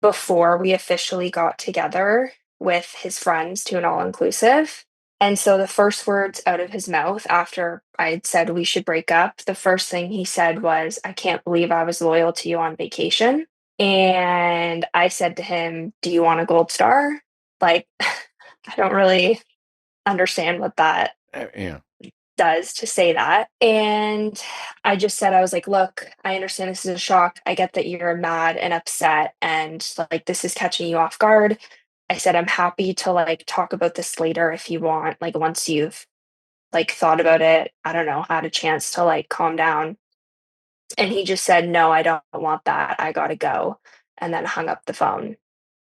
before we officially got together with his friends to an all inclusive. And so the first words out of his mouth after I'd said we should break up, the first thing he said was, I can't believe I was loyal to you on vacation. And I said to him, do you want a gold star? Like, I don't really understand what that Yeah. does to say that. And I just said, I was like, look, I understand this is a shock. I get that you're mad and upset and like this is catching you off guard. I said, I'm happy to like talk about this later if you want, like once you've like thought about it, I don't know, had a chance to like calm down. And he just said, no, I don't want that. I gotta go. And then hung up the phone.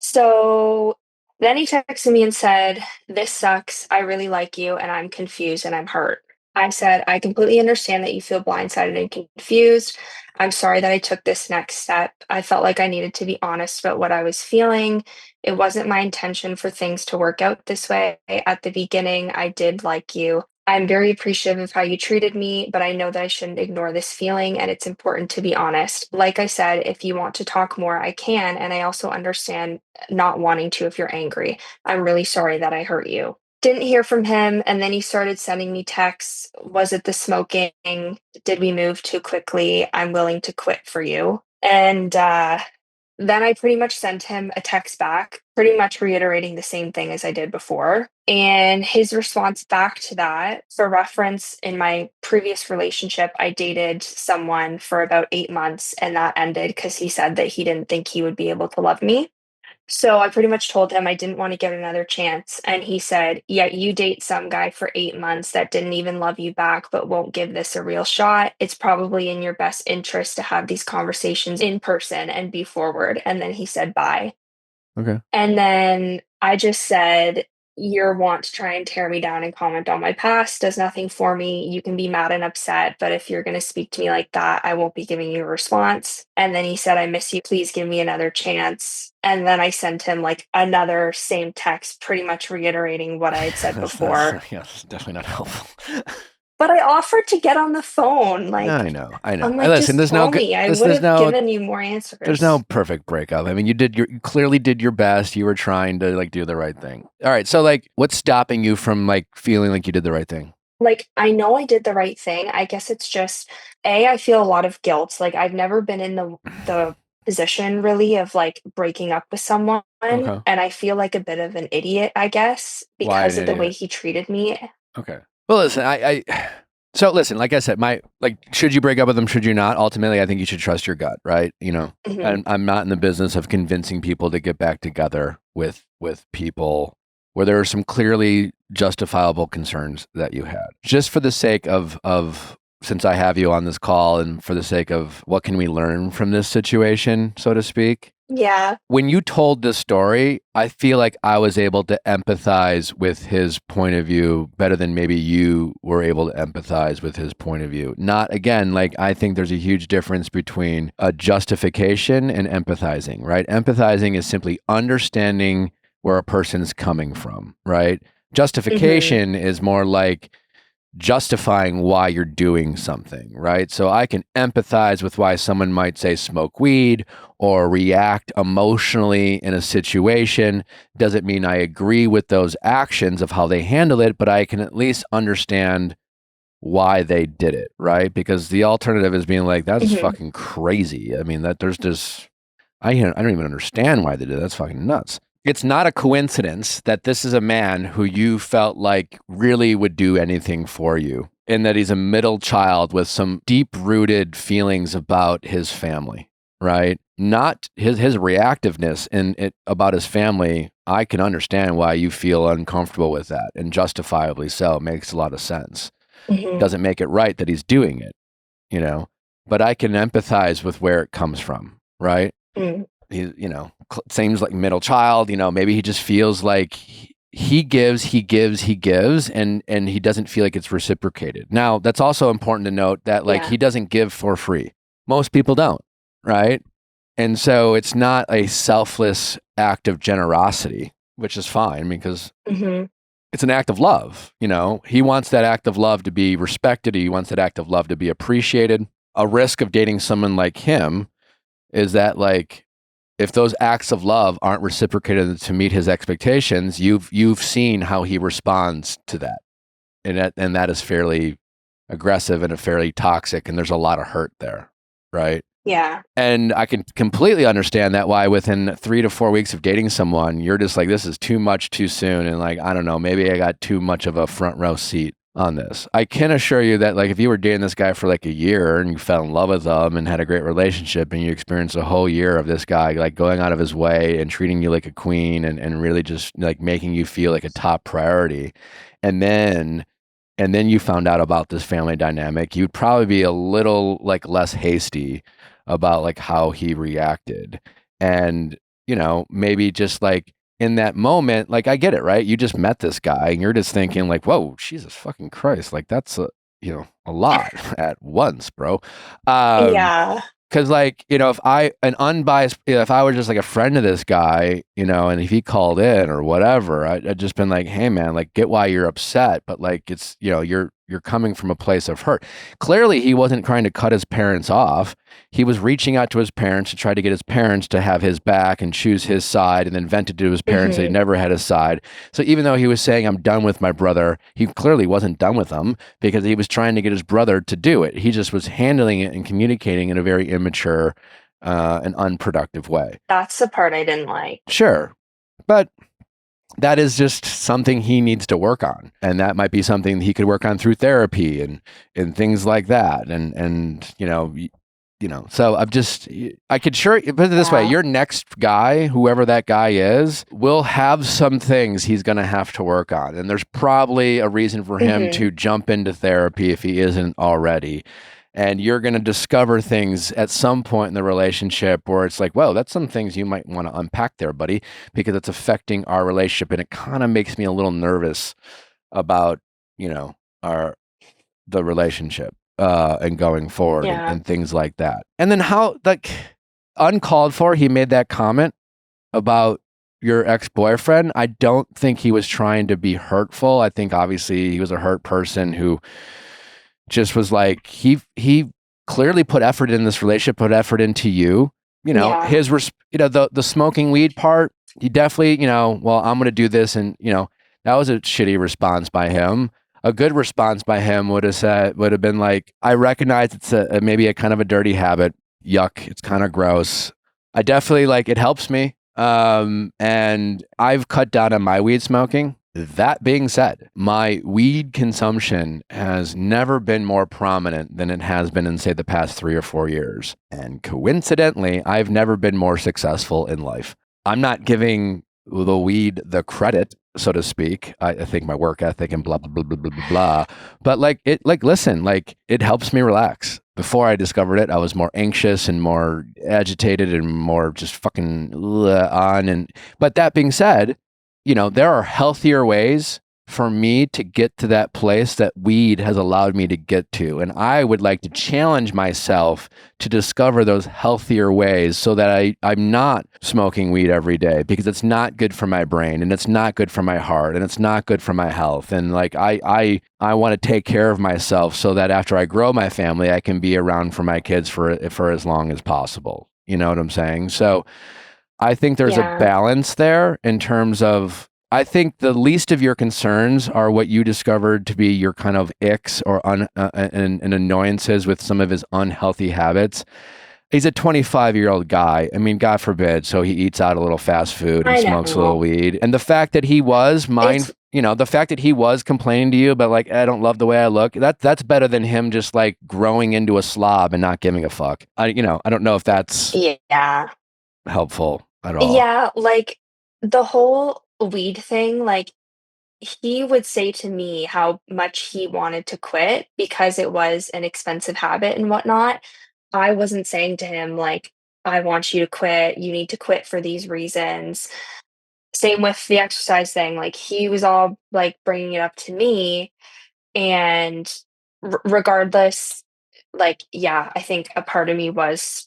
So then he texted me and said, this sucks. I really like you and I'm confused and I'm hurt. I said, I completely understand that you feel blindsided and confused. I'm sorry that I took this next step. I felt like I needed to be honest about what I was feeling. It wasn't my intention for things to work out this way. At the beginning, I did like you. I'm very appreciative of how you treated me, but I know that I shouldn't ignore this feeling and it's important to be honest. Like I said, if you want to talk more, I can. And I also understand not wanting to if you're angry. I'm really sorry that I hurt you. Didn't hear from him. And then he started sending me texts. Was it the smoking? Did we move too quickly? I'm willing to quit for you. And then I pretty much sent him a text back, pretty much reiterating the same thing as I did before. And his response back to that, for reference, in my previous relationship, I dated someone for about 8 months and that ended because he said that he didn't think he would be able to love me. So I pretty much told him I didn't want to give it another chance. And he said, yeah, you date some guy for 8 months that didn't even love you back, but won't give this a real shot. It's probably in your best interest to have these conversations in person and be forward. And then he said, bye. Okay. And then I just said, your want to try and tear me down and comment on my past does nothing for me. You can be mad and upset, but if you're going to speak to me like that, I won't be giving you a response. And then he said, I miss you. Please give me another chance. And then I sent him like another same text, pretty much reiterating what I had said before. That's definitely not helpful. But I offered to get on the phone. Like, I know. I'm like, Listen, just call me. I would have given you more answers. There's no perfect breakup. I mean, you clearly did your best. You were trying to like do the right thing. All right. So like, what's stopping you from like feeling like you did the right thing? Like, I know I did the right thing. I guess it's just, I feel a lot of guilt. Like, I've never been in the position really of like breaking up with someone. Okay. And I feel like a bit of an idiot, I guess, Why because an of the way idiot? he treated me. Okay. Well, listen, So listen, like I said, should you break up with them? Should you not? Ultimately, I think you should trust your gut, right? Mhm. And I'm not in the business of convincing people to get back together with people where there are some clearly justifiable concerns that you had. Just for the sake of since I have you on this call, and for the sake of what can we learn from this situation, so to speak. Yeah. When you told this story, I feel like I was able to empathize with his point of view better than maybe you were able to empathize with his point of view. Not, again, like I think there's a huge difference between a justification and empathizing, right? Empathizing is simply understanding where a person's coming from, right? Justification is more like justifying why you're doing something, right? So I can empathize with why someone might say smoke weed or react emotionally in a situation. Doesn't mean I agree with those actions of how they handle it, but I can at least understand why they did it, right? Because the alternative is being like, that's Mhm. fucking crazy. I mean, that there's just, I don't even understand why they did it. That's fucking nuts. It's not a coincidence that this is a man who you felt like really would do anything for you, and that he's a middle child with some deep-rooted feelings about his family, right? Not his reactiveness about his family. I can understand why you feel uncomfortable with that, and justifiably so. It makes a lot of sense. Mhm. Doesn't make it right that he's doing it, but I can empathize with where it comes from, right? Mm. He, seems like middle child, maybe he just feels like he gives, and he doesn't feel like it's reciprocated. Now, that's also important to note that Yeah. he doesn't give for free. Most people don't, right? And so it's not a selfless act of generosity, which is fine because Mhm. it's an act of love. He wants that act of love to be respected. He wants that act of love to be appreciated. A risk of dating someone like him is that if those acts of love aren't reciprocated to meet his expectations, you've seen how he responds to that. And that is fairly aggressive and fairly toxic, and there's a lot of hurt there, right? Yeah. And I can completely understand that why within 3 to 4 weeks of dating someone, you're just like, this is too much too soon. And I don't know, maybe I got too much of a front row seat on this. I can assure you that if you were dating this guy for a year and you fell in love with him and had a great relationship and you experienced a whole year of this guy going out of his way and treating you like a queen and really just making you feel like a top priority. And then you found out about this family dynamic, you'd probably be a little less hasty about how he reacted. And, maybe just in that moment, I get it, right? You just met this guy and you're just thinking whoa, Jesus fucking Christ. That's a lot at once, bro. Yeah. Cause if if I were just a friend of this guy, and if he called in or whatever, I'd just been like, hey man, get why you're upset. But it's, you're coming from a place of hurt. Clearly he wasn't trying to cut his parents off. He was reaching out to his parents to try to get his parents to have his back and choose his side, and then vented to his parents that he never had his side. So even though he was saying, I'm done with my brother, he clearly wasn't done with him because he was trying to get his brother to do it. He just was handling it and communicating in a very immature and unproductive way. That's the part I didn't like. Sure. But that is just something he needs to work on. And that might be something he could work on through therapy and things like that. And so I could put it this way, your next guy, whoever that guy is, will have some things he's going to have to work on. And there's probably a reason for him to jump into therapy if he isn't already. And you're going to discover things at some point in the relationship where it's whoa, that's some things you might want to unpack there, buddy, because it's affecting our relationship. And it kind of makes me a little nervous about, the relationship and going forward and things like that. And then how, uncalled for, he made that comment about your ex-boyfriend. I don't think he was trying to be hurtful. I think obviously he was a hurt person who just was he clearly put effort in this relationship, put effort into you, his, the smoking weed part, he definitely, well, I'm going to do this. And, that was a shitty response by him. A good response by him would have been I recognize it's maybe a kind of a dirty habit. Yuck. It's kind of gross. I definitely it helps me. And I've cut down on my weed smoking. That being said, my weed consumption has never been more prominent than it has been in, say, the past 3 or 4 years. And coincidentally, I've never been more successful in life. I'm not giving the weed the credit, so to speak. I think my work ethic and blah, blah, blah, blah, blah, blah, blah. But listen, it helps me relax. Before I discovered it, I was more anxious and more agitated and more just fucking on. But that being said, there are healthier ways for me to get to that place that weed has allowed me to get to. And I would like to challenge myself to discover those healthier ways so that I'm not smoking weed every day, because it's not good for my brain and it's not good for my heart and it's not good for my health. And I want to take care of myself so that after I grow my family, I can be around for my kids for as long as possible. You know what I'm saying? So I think there's a balance there in terms of, I think the least of your concerns are what you discovered to be your kind of icks or and annoyances with some of his unhealthy habits. He's a 25-year-old guy. I mean, God forbid. So he eats out a little fast food and smokes a little weed. And the fact that he was the fact that he was complaining to you about I don't love the way I look, that's better than him just growing into a slob and not giving a fuck. I don't know if that's helpful at all. Yeah, the whole weed thing, he would say to me how much he wanted to quit because it was an expensive habit and whatnot. I wasn't saying to him, I want you to quit. You need to quit for these reasons. Same with the exercise thing. He was all bringing it up to me. And regardless, I think a part of me was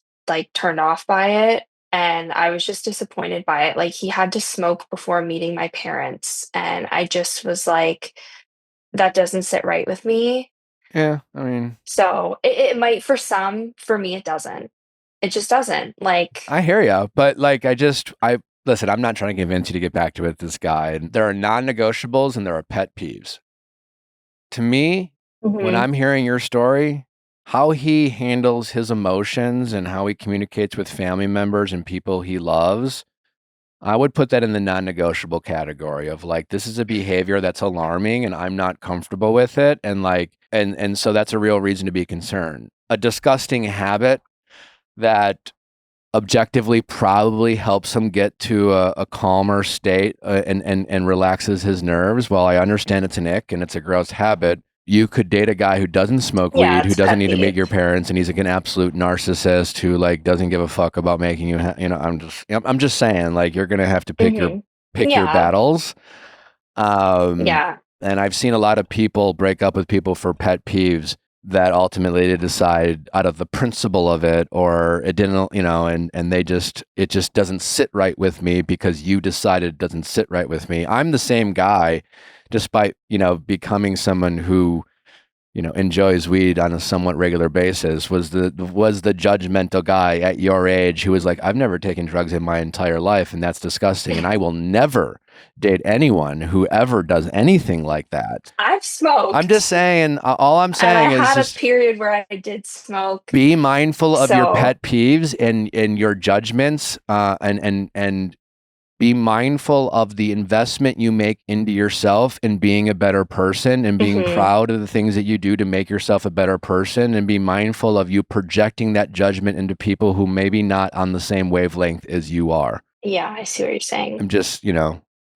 turned off by it. And I was just disappointed by it. He had to smoke before meeting my parents. And I just was that doesn't sit right with me. Yeah, I mean. So it might for some, for me, it doesn't. It just doesn't. I hear you. But listen, I'm not trying to convince you to get back to it, this guy. There are non-negotiables and there are pet peeves. To me, when I'm hearing your story, how he handles his emotions and how he communicates with family members and people he loves, I would put that in the non-negotiable category of this is a behavior that's alarming and I'm not comfortable with it. And and so that's a real reason to be concerned. A disgusting habit that objectively probably helps him get to a calmer state and relaxes his nerves. While I understand it's an ick and it's a gross habit, you could date a guy who doesn't smoke weed, who doesn't need to meet your parents, and he's an absolute narcissist who doesn't give a fuck about making you. I'm just saying, you're gonna have to pick your battles. And I've seen a lot of people break up with people for pet peeves that ultimately they decide out of the principle of it, or it didn't, and it just doesn't sit right with me because you decided it doesn't sit right with me. I'm the same guy, despite, becoming someone who, enjoys weed on a somewhat regular basis, was the judgmental guy at your age who was I've never taken drugs in my entire life, and that's disgusting, and I will never date anyone who ever does anything like that. I've smoked. I'm just saying, all I'm saying is I had just a period where I did smoke. Be mindful of your pet peeves and your judgments, and be mindful of the investment you make into yourself and being a better person and being proud of the things that you do to make yourself a better person, and be mindful of you projecting that judgment into people who maybe not on the same wavelength as you are. Yeah, I see what you're saying. I'm just,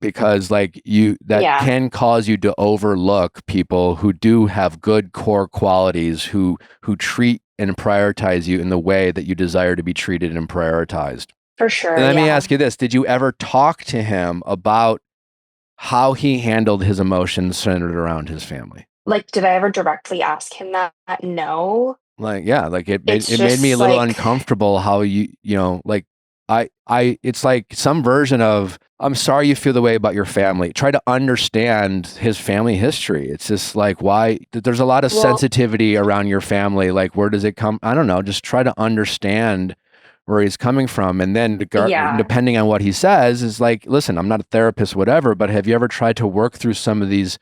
because can cause you to overlook people who do have good core qualities, who treat and prioritize you in the way that you desire to be treated and prioritized. For sure. And let me ask you this. Did you ever talk to him about how he handled his emotions centered around his family? Did I ever directly ask him that? No. It made me a little uncomfortable how it's some version of, I'm sorry you feel the way about your family. Try to understand his family history. It's just why there's a lot of sensitivity around your family. Where does it come? I don't know. Just try to understand where he's coming from. And then depending on what he says is listen, I'm not a therapist, whatever, but have you ever tried to work through some of these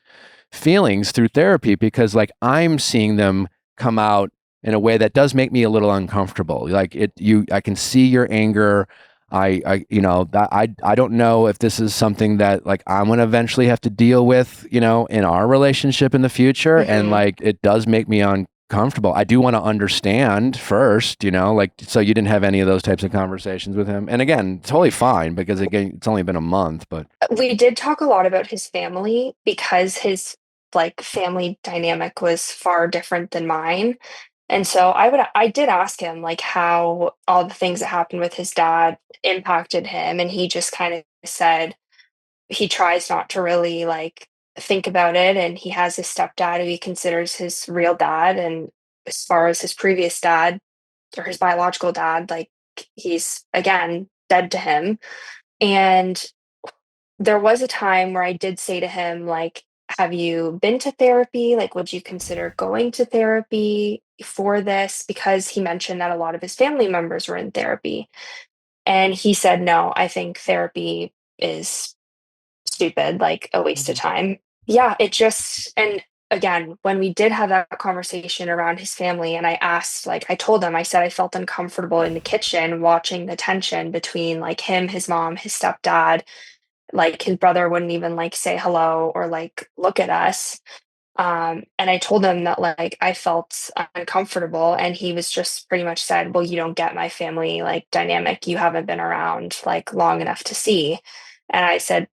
feelings through therapy? Because I'm seeing them come out in a way that does make me a little uncomfortable. I can see your anger. I don't know if this is something that like I'm going to eventually have to deal with, in our relationship in the future. And like, it does make me uncomfortable. I do want to understand first, like, so you didn't have any of those types of conversations with him. And again, totally fine, because again, it's only been a month, but We did talk a lot about his family because his like family dynamic was far different than mine. And so I did ask him like how all the things that happened with his dad impacted him, and he just kind of said he tries not to really like think about it, and he has his stepdad who he considers his real dad, and as far as his previous dad or his biological dad, like he's again dead to him. And there was a time where I did say to him, like, have you been to therapy? Like, would you consider going to therapy for this? Because he mentioned that a lot of his family members were in therapy. And he said, no, I think therapy is stupid, like a waste of time. Yeah, it just, and again, when we did have that conversation around his family, and I asked, like, I told him, I said I felt uncomfortable in the kitchen watching the tension between like him, his mom, his stepdad, like his brother wouldn't even like say hello or like look at us. And I told him that like I felt uncomfortable, and he was just pretty much said, well, you don't get my family like dynamic, you haven't been around like long enough to see. And I said,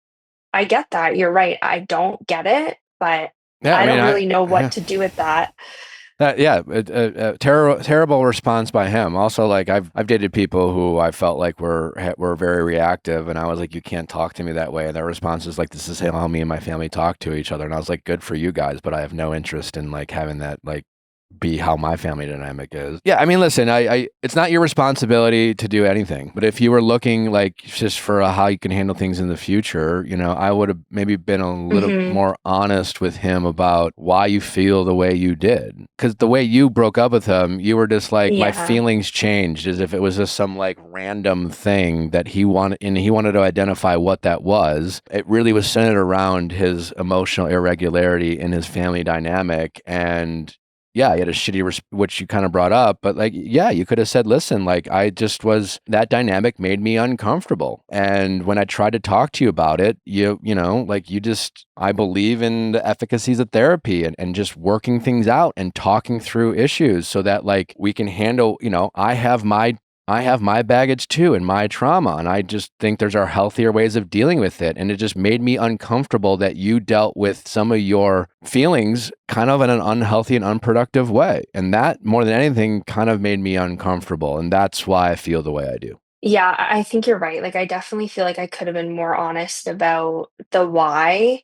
I get that, you're right, I don't get it, but yeah, I I mean, don't really know yeah. what to do with that. A terrible response by him. Also, like I've dated people who I felt like were very reactive, and I was like, you can't talk to me that way. And their response is like, this is how me and my family talk to each other. And I was like, good for you guys, but I have no interest in like having that like be how my family dynamic is. Yeah, I mean, listen, I it's not your responsibility to do anything. But if you were looking like just for how you can handle things in the future, I would have maybe been a little more honest with him about why you feel the way you did. Because the way you broke up with him, you were just like, my feelings changed, as if it was just some like random thing that he wanted, and he wanted to identify what that was. It really was centered around his emotional irregularity in his family dynamic. And yeah, he had a shitty, which you kind of brought up, but like, yeah, you could have said, listen, like, that dynamic made me uncomfortable. And when I tried to talk to you about it, I believe in the efficacies of therapy and just working things out and talking through issues so that like we can handle, I have my baggage too and my trauma, and I just think there's our healthier ways of dealing with it. And it just made me uncomfortable that you dealt with some of your feelings kind of in an unhealthy and unproductive way. And that, more than anything, kind of made me uncomfortable. And that's why I feel the way I do. Yeah, I think you're right. Like, I definitely feel like I could have been more honest about the why.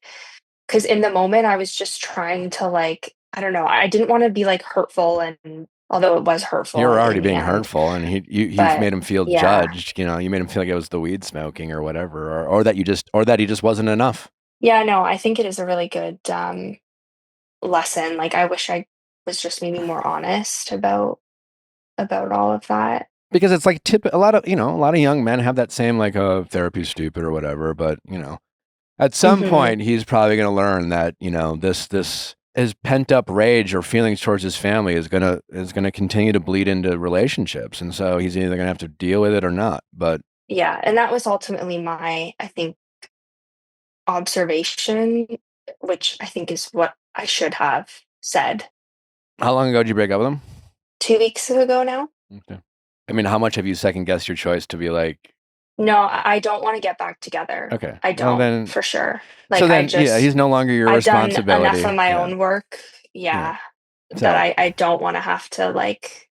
Because in the moment, I was just trying to, like, I don't know, I didn't want to be like hurtful, and although it was hurtful You're already in the being end. hurtful, and you But made him feel yeah, judged. You made him feel like it was the weed smoking or whatever, or that he just wasn't enough. yeah, no, I think it is a really good lesson. Like, I wish I was just maybe more honest about all of that. Because it's like a lot of young men have that same like, therapy's stupid or whatever. But at some point he's probably going to learn that this his pent up rage or feelings towards his family is gonna continue to bleed into relationships, and so he's either gonna have to deal with it or not. But Yeah, and that was ultimately my, I think, observation, which I think is what I should have said how long ago did you break up with him? 2 weeks ago now. Okay. I mean, how much have you second guessed your choice to be like? No, I don't want to get back together. Okay, I don't, then for sure. Like, so then yeah, he's no longer your I've done responsibility. enough of my Yeah. own work. Yeah. That So I don't want to have to like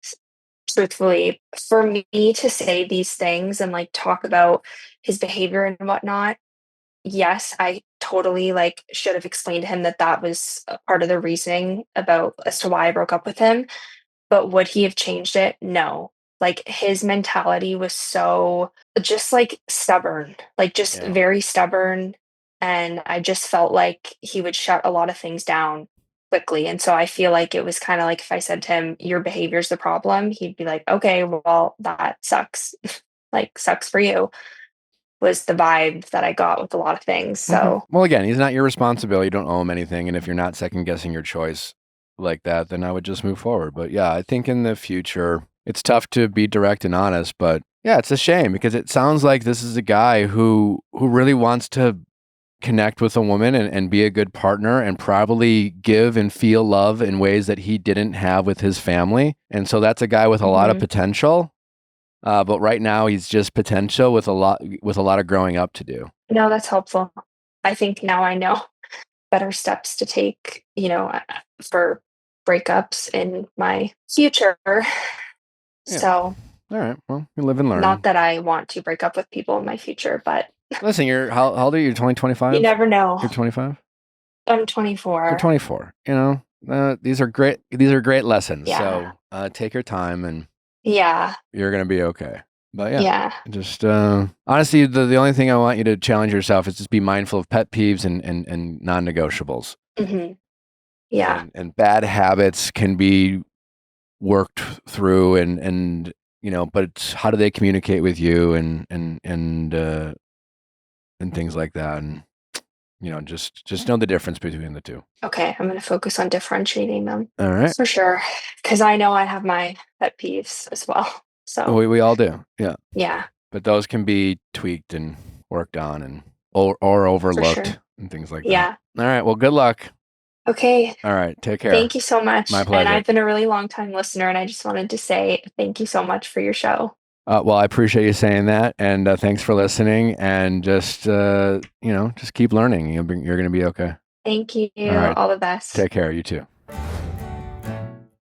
truthfully, for me to say these things and like talk about his behavior and whatnot. Yes, I totally like should have explained to him that that was a part of the reasoning about as to why I broke up with him. But would he have changed it? No. Like, his mentality was so just like stubborn, like just Yeah. very stubborn. And I just felt like he would shut a lot of things down quickly. And so I feel like it was kind of like if I said to him, your behavior's the problem, he'd be like, okay, well, that sucks. Like, sucks for you, was the vibe that I got with a lot of things. So, well, again, he's not your responsibility. You don't owe him anything, and if you're not second guessing your choice like that, then I would just move forward. But yeah, I think in the future, it's tough to be direct and honest, but Yeah, it's a shame because it sounds like this is a guy who really wants to connect with a woman and be a good partner and probably give and feel love in ways that he didn't have with his family. And so that's a guy with a lot of potential. But right now he's just potential with a lot of growing up to do. No, that's helpful. I think now I know better steps to take, for breakups in my future. Yeah. So, all right. Well, you live and learn. not that I want to break up with people in my future, but listen, you're how old are you? 25? you never know. You're 25? I'm 24. You're 24. These are great lessons. Yeah. So take your time and Yeah. you're going to be okay. But Yeah. just honestly, the only thing I want you to challenge yourself is just be mindful of pet peeves and non-negotiables. Mm-hmm. Yeah. And bad habits can be worked through and but it's how do they communicate with you and things like that. And just know the difference between the two. Okay. I'm going to focus on differentiating them. All right. For sure. Because I know I have my pet peeves as well. So We all do. Yeah. Yeah. But those can be tweaked and worked on and or overlooked and things like that. Yeah. All right. Well, good luck. Okay. All right. Take care. Thank you so much. My pleasure. And I've been a really long time listener, and I just wanted to say thank you so much for your show. Well, I appreciate you saying that, and thanks for listening. And just just keep learning. You're going to be okay. Thank you. All right. All the best. Take care. You too.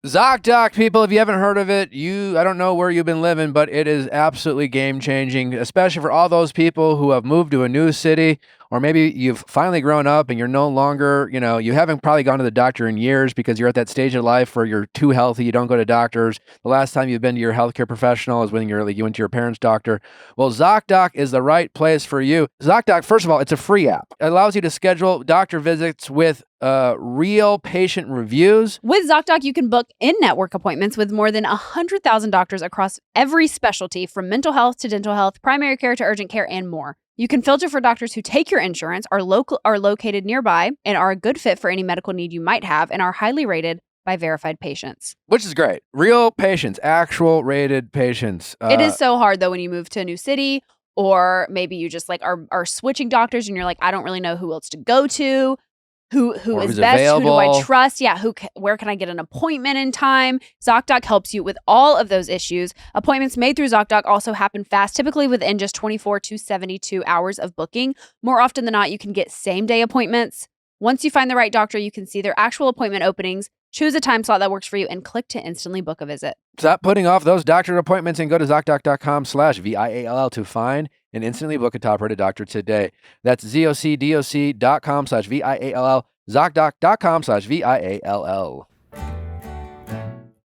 ZocDoc, people, if you haven't heard of it, I don't know where you've been living, but it is absolutely game-changing, especially for all those people who have moved to a new city, or maybe you've finally grown up and you're no longer, you haven't probably gone to the doctor in years because you're at that stage of life where you're too healthy, you don't go to doctors. The last time you've been to your healthcare professional is when you went to your parents' doctor. Well, ZocDoc is the right place for you. ZocDoc, first of all, it's a free app. It allows you to schedule doctor visits with real patient reviews. With ZocDoc, you can book in-network appointments with more than 100,000 doctors across every specialty, from mental health to dental health, primary care to urgent care, and more. You can filter for doctors who take your insurance, are located nearby, and are a good fit for any medical need you might have, and are highly rated by verified patients. Which is great. Real patients, actual rated patients. It is so hard, though, when you move to a new city, or maybe you just are switching doctors and you're like, I don't really know who else to go to. Who is best? Available. Who do I trust? Yeah, where can I get an appointment in time? ZocDoc helps you with all of those issues. Appointments made through ZocDoc also happen fast, typically within just 24 to 72 hours of booking. More often than not, you can get same-day appointments. Once you find the right doctor, you can see their actual appointment openings, choose a time slot that works for you, and click to instantly book a visit. Stop putting off those doctor appointments and go to ZocDoc.com/VIALL to find and instantly book a top-rated doctor today. That's ZocDoc.com/VIALL, ZocDoc.com/VIALL.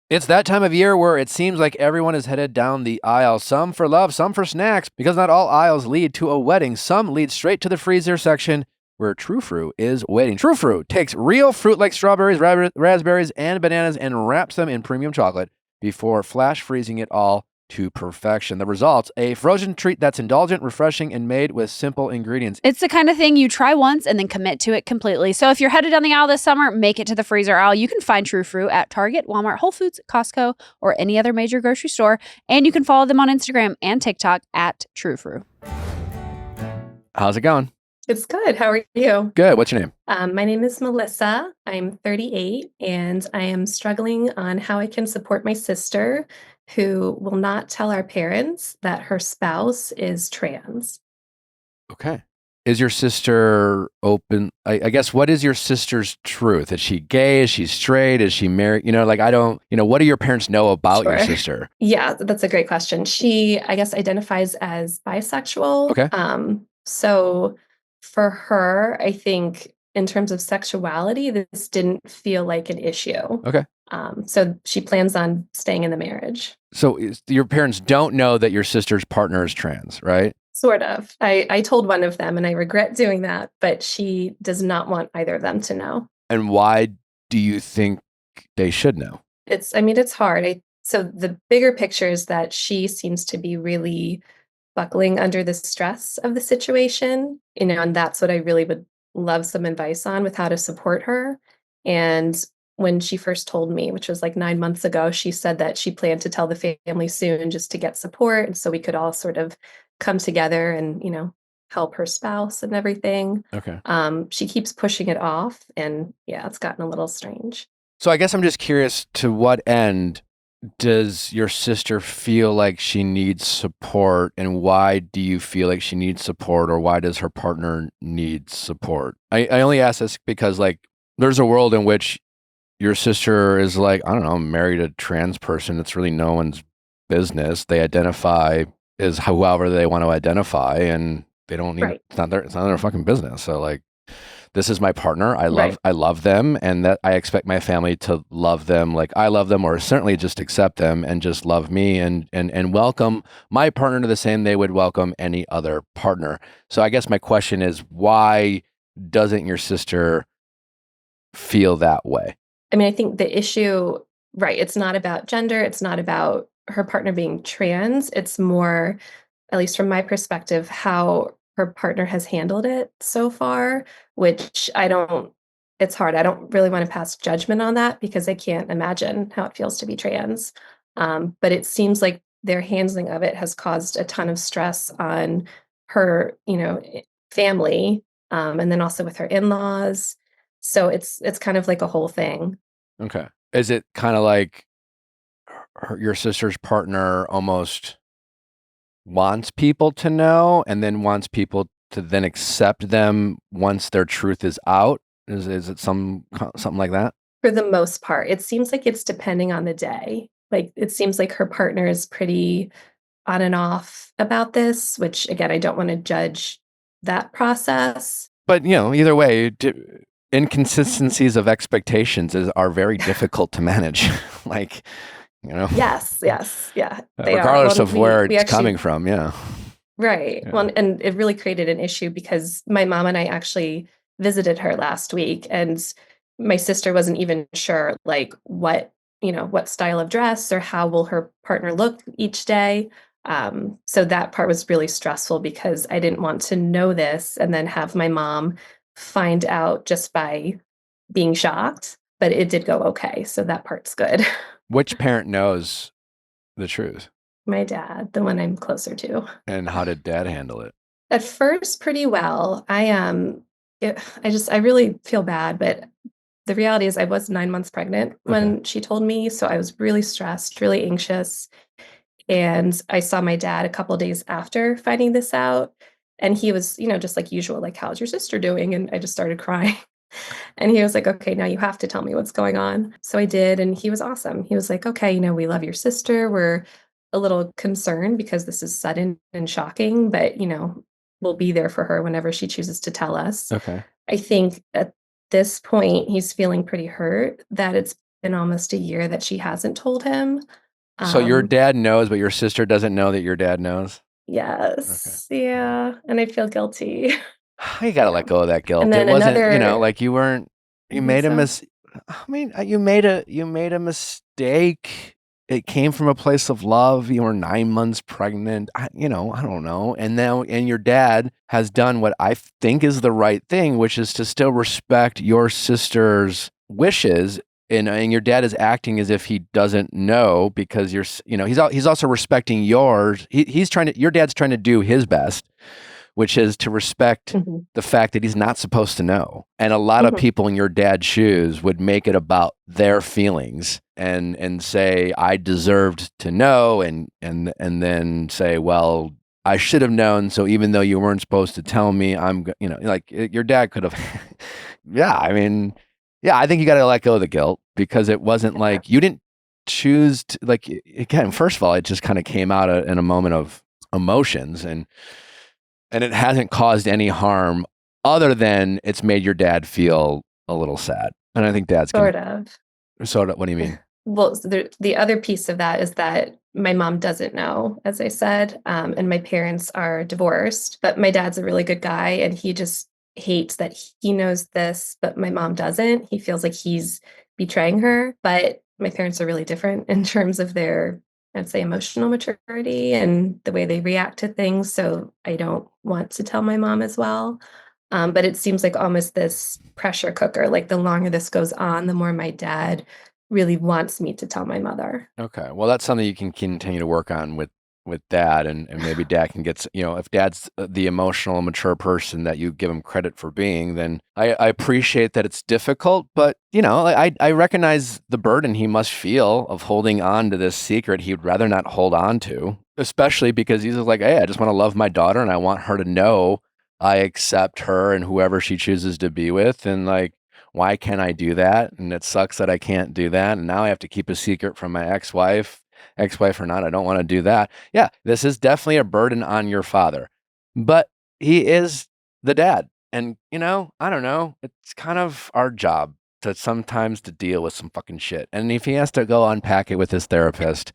It's that time of year where it seems like everyone is headed down the aisle, some for love, some for snacks, because not all aisles lead to a wedding. Some lead straight to the freezer section, where True Fruit is waiting. True Fruit takes real fruit like strawberries, raspberries, and bananas and wraps them in premium chocolate before flash freezing it all to perfection. The result, a frozen treat that's indulgent, refreshing, and made with simple ingredients. It's the kind of thing you try once and then commit to it completely. So if you're headed down the aisle this summer, make it to the freezer aisle. You can find True Fruit at Target, Walmart, Whole Foods, Costco, or any other major grocery store. And you can follow them on Instagram and TikTok at True Fruit. How's it going? It's good. How are you? Good. What's your name? My name is Melissa. I'm 38, and I am struggling on how I can support my sister, who will not tell our parents that her spouse is trans. Okay. Is your sister open? I guess, what is your sister's truth? Is she gay? Is she straight? Is she married? What do your parents know about your sister? Yeah, that's a great question. She, I guess, identifies as bisexual. Okay. So for her, I think in terms of sexuality, this didn't feel like an issue. Okay. So she plans on staying in the marriage. So your parents don't know that your sister's partner is trans, right? Sort of. I told one of them, and I regret doing that, but she does not want either of them to know. And why do you think they should know? It's hard. So the bigger picture is that she seems to be really buckling under the stress of the situation, and that's what I really would love some advice on, with how to support her. And when she first told me, which was like 9 months ago, she said that she planned to tell the family soon just to get support. And so we could all sort of come together and, help her spouse and everything. Okay. She keeps pushing it off. And yeah, it's gotten a little strange. So I guess I'm just curious, to what end does your sister feel like she needs support, and why do you feel like she needs support, or why does her partner need support? I only ask this because, like, there's a world in which your sister is like, I don't know, married a trans person. It's really no one's business. They identify as however they want to identify, and they don't need, Right. it's not their fucking business. So, like, this is my partner. Right. I love them, and that I expect my family to love them like I love them, or certainly just accept them and just love me, and welcome my partner to the same they would welcome any other partner. So I guess my question is, why doesn't your sister feel that way? I mean, I think the issue, right, it's not about gender, it's not about her partner being trans. It's more, at least from my perspective, how her partner has handled it so far, which it's hard. I don't really want to pass judgment on that because I can't imagine how it feels to be trans. But it seems like their handling of it has caused a ton of stress on her, family, and then also with her in-laws. So it's kind of like a whole thing. Okay. Is it kind of like your sister's partner almost wants people to know, and then wants people to then accept them once their truth is out? Is it something like that? For the most part, it seems like it's depending on the day. Like, it seems like her partner is pretty on and off about this, which again, I don't want to judge that process. But either way, inconsistencies of expectations are very difficult to manage. Like, Yes, yeah, they are. regardless Well, of where we it's actually, coming from. Yeah. right. Yeah. Well, and it really created an issue because my mom and I actually visited her last week, and my sister wasn't even sure like what style of dress or how will her partner look each day. So that part was really stressful because I didn't want to know this and then have my mom find out just by being shocked. But it did go okay, so that part's good. Which parent knows the truth? My dad, the one I'm closer to. And how did dad handle it? At first, pretty well. I really feel bad, but the reality is I was 9 months pregnant when she told me, so I was really stressed, really anxious, and I saw my dad a couple days after finding this out, and he was, just like usual, like, "How's your sister doing?" And I just started crying. And he was like, "Okay, now you have to tell me what's going on." So I did, and he was awesome. He was like, "Okay, we love your sister. We're a little concerned because this is sudden and shocking, but, we'll be there for her whenever she chooses to tell us." Okay. I think at this point, he's feeling pretty hurt that it's been almost a year that she hasn't told him. So your Um, dad knows, but your sister doesn't know that your dad knows? Okay. yes, yeah, and I feel guilty. You got to let Yeah. go of that guilt. And It then wasn't, another like you weren't, you You think made a so? I mean, you made a mistake. It came from a place of love. You were 9 months pregnant. I don't know. And your dad has done what I think is the right thing, which is to still respect your sister's wishes. And your dad is acting as if he doesn't know, because he's also respecting yours. Your dad's trying to do his best, which is to respect Mhm, the fact that he's not supposed to know. And a lot of mhm, people in your dad's shoes would make it about their feelings and say, I deserved to know, and then say, well, I should have known. So even though you weren't supposed to tell me, like your dad could have. Yeah, I mean, yeah, I think you got to let go of the guilt, because it wasn't yeah, like you didn't choose to, like, again, first of all, it just kind of came out in a moment of emotions, and it hasn't caused any harm other than it's made your dad feel a little sad. And I think dad's gonna. sort of. So what do you mean? Well, so the other piece of that is that my mom doesn't know, as I said, and my parents are divorced, but my dad's a really good guy, and he just hates that he knows this, but my mom doesn't. He feels like he's betraying her, but my parents are really different in terms of their, I'd say, emotional maturity and the way they react to things. So I don't want to tell my mom as well. But it seems like almost this pressure cooker. Like the longer this goes on, the more my dad really wants me to tell my mother. Okay. Well, that's something you can continue to work on with dad, and maybe dad can get, if dad's the emotional, mature person that you give him credit for being, then I appreciate that it's difficult, but, I recognize the burden he must feel of holding on to this secret he'd rather not hold on to, especially because he's like, hey, I just want to love my daughter and I want her to know I accept her and whoever she chooses to be with. And like, why can't I do that? And it sucks that I can't do that. And now I have to keep a secret from my ex-wife or not. I don't want to do that. Yeah, this is definitely a burden on your father, but he is the dad. And, I don't know. It's kind of our job to sometimes to deal with some fucking shit. And if he has to go unpack it with his therapist,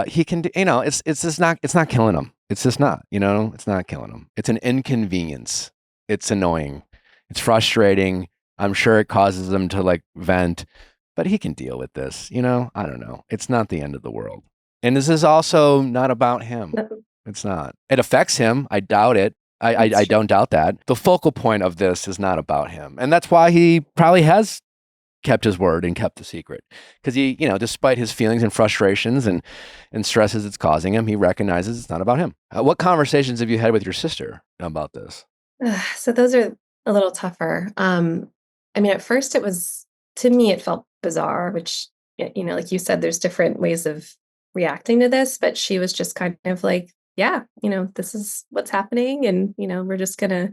he can, it's just not, it's not killing him. It's just not, it's not killing him. It's an inconvenience. It's annoying. It's frustrating. I'm sure it causes him to like vent, but he can deal with this. I don't know. It's not the end of the world. And this is also not about him. It's not. It affects him. I doubt it. I don't doubt that. The focal point of this is not about him. And that's why he probably has kept his word and kept the secret. Because he, despite his feelings and frustrations and stresses it's causing him, he recognizes it's not about him. What conversations have you had with your sister about this? So those are a little tougher. At first to me, it felt bizarre, which, like you said, there's different ways of reacting to this, but she was just kind of like, yeah, this is what's happening. And, we're just going to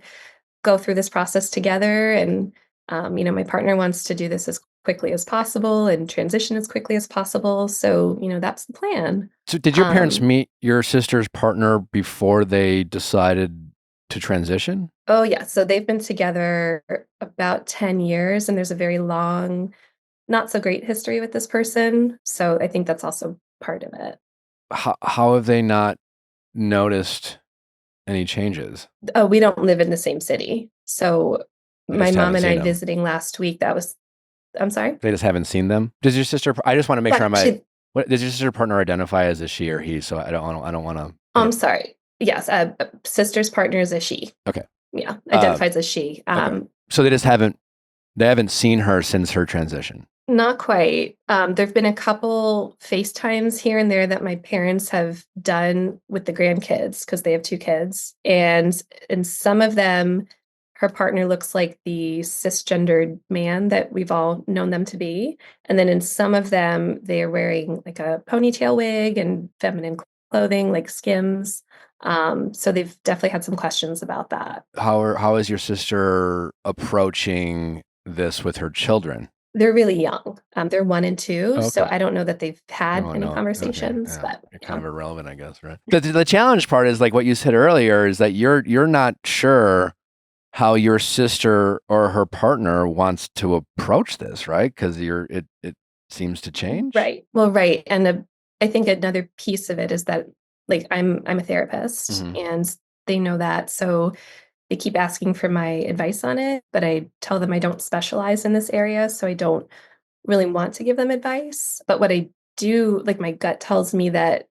go through this process together. And, my partner wants to do this as quickly as possible and transition as quickly as possible. So, that's the plan. So did your parents meet your sister's partner before they decided to transition? Oh, yeah. So they've been together about 10 years, and there's a very long, not so great history with this person. So I think that's also part of it. How have they not noticed any changes? Oh, we don't live in the same city. So They my just mom haven't and seen I them. visiting last week, I'm sorry? They just haven't seen them. Does your sister? I just want to make sure what does your sister partner identify as a she or he? So I don't want to. I'm sorry. Yes, sister's partner is a she. Okay. Yeah, identifies as she. Okay. So they haven't seen her since her transition. Not quite. There've been a couple FaceTimes here and there that my parents have done with the grandkids because they have 2 kids. And in some of them, her partner looks like the cisgendered man that we've all known them to be. And then in some of them, they are wearing like a ponytail wig and feminine clothing like Skims. So they've definitely had some questions about that. How is your sister approaching this with her children? They're really young. They're 1 and 2, Okay. so I don't know that they've had any no. conversations, Okay. Yeah. but You're kind of irrelevant, I guess, right? The challenge part is like what you said earlier is that you're not sure how your sister or her partner wants to approach this, right? Because it seems to change. Right. Well, right. And I think another piece of it is that like I'm a therapist and they know that. So they keep asking for my advice on it, but I tell them I don't specialize in this area, so I don't really want to give them advice. But what I do, like my gut tells me that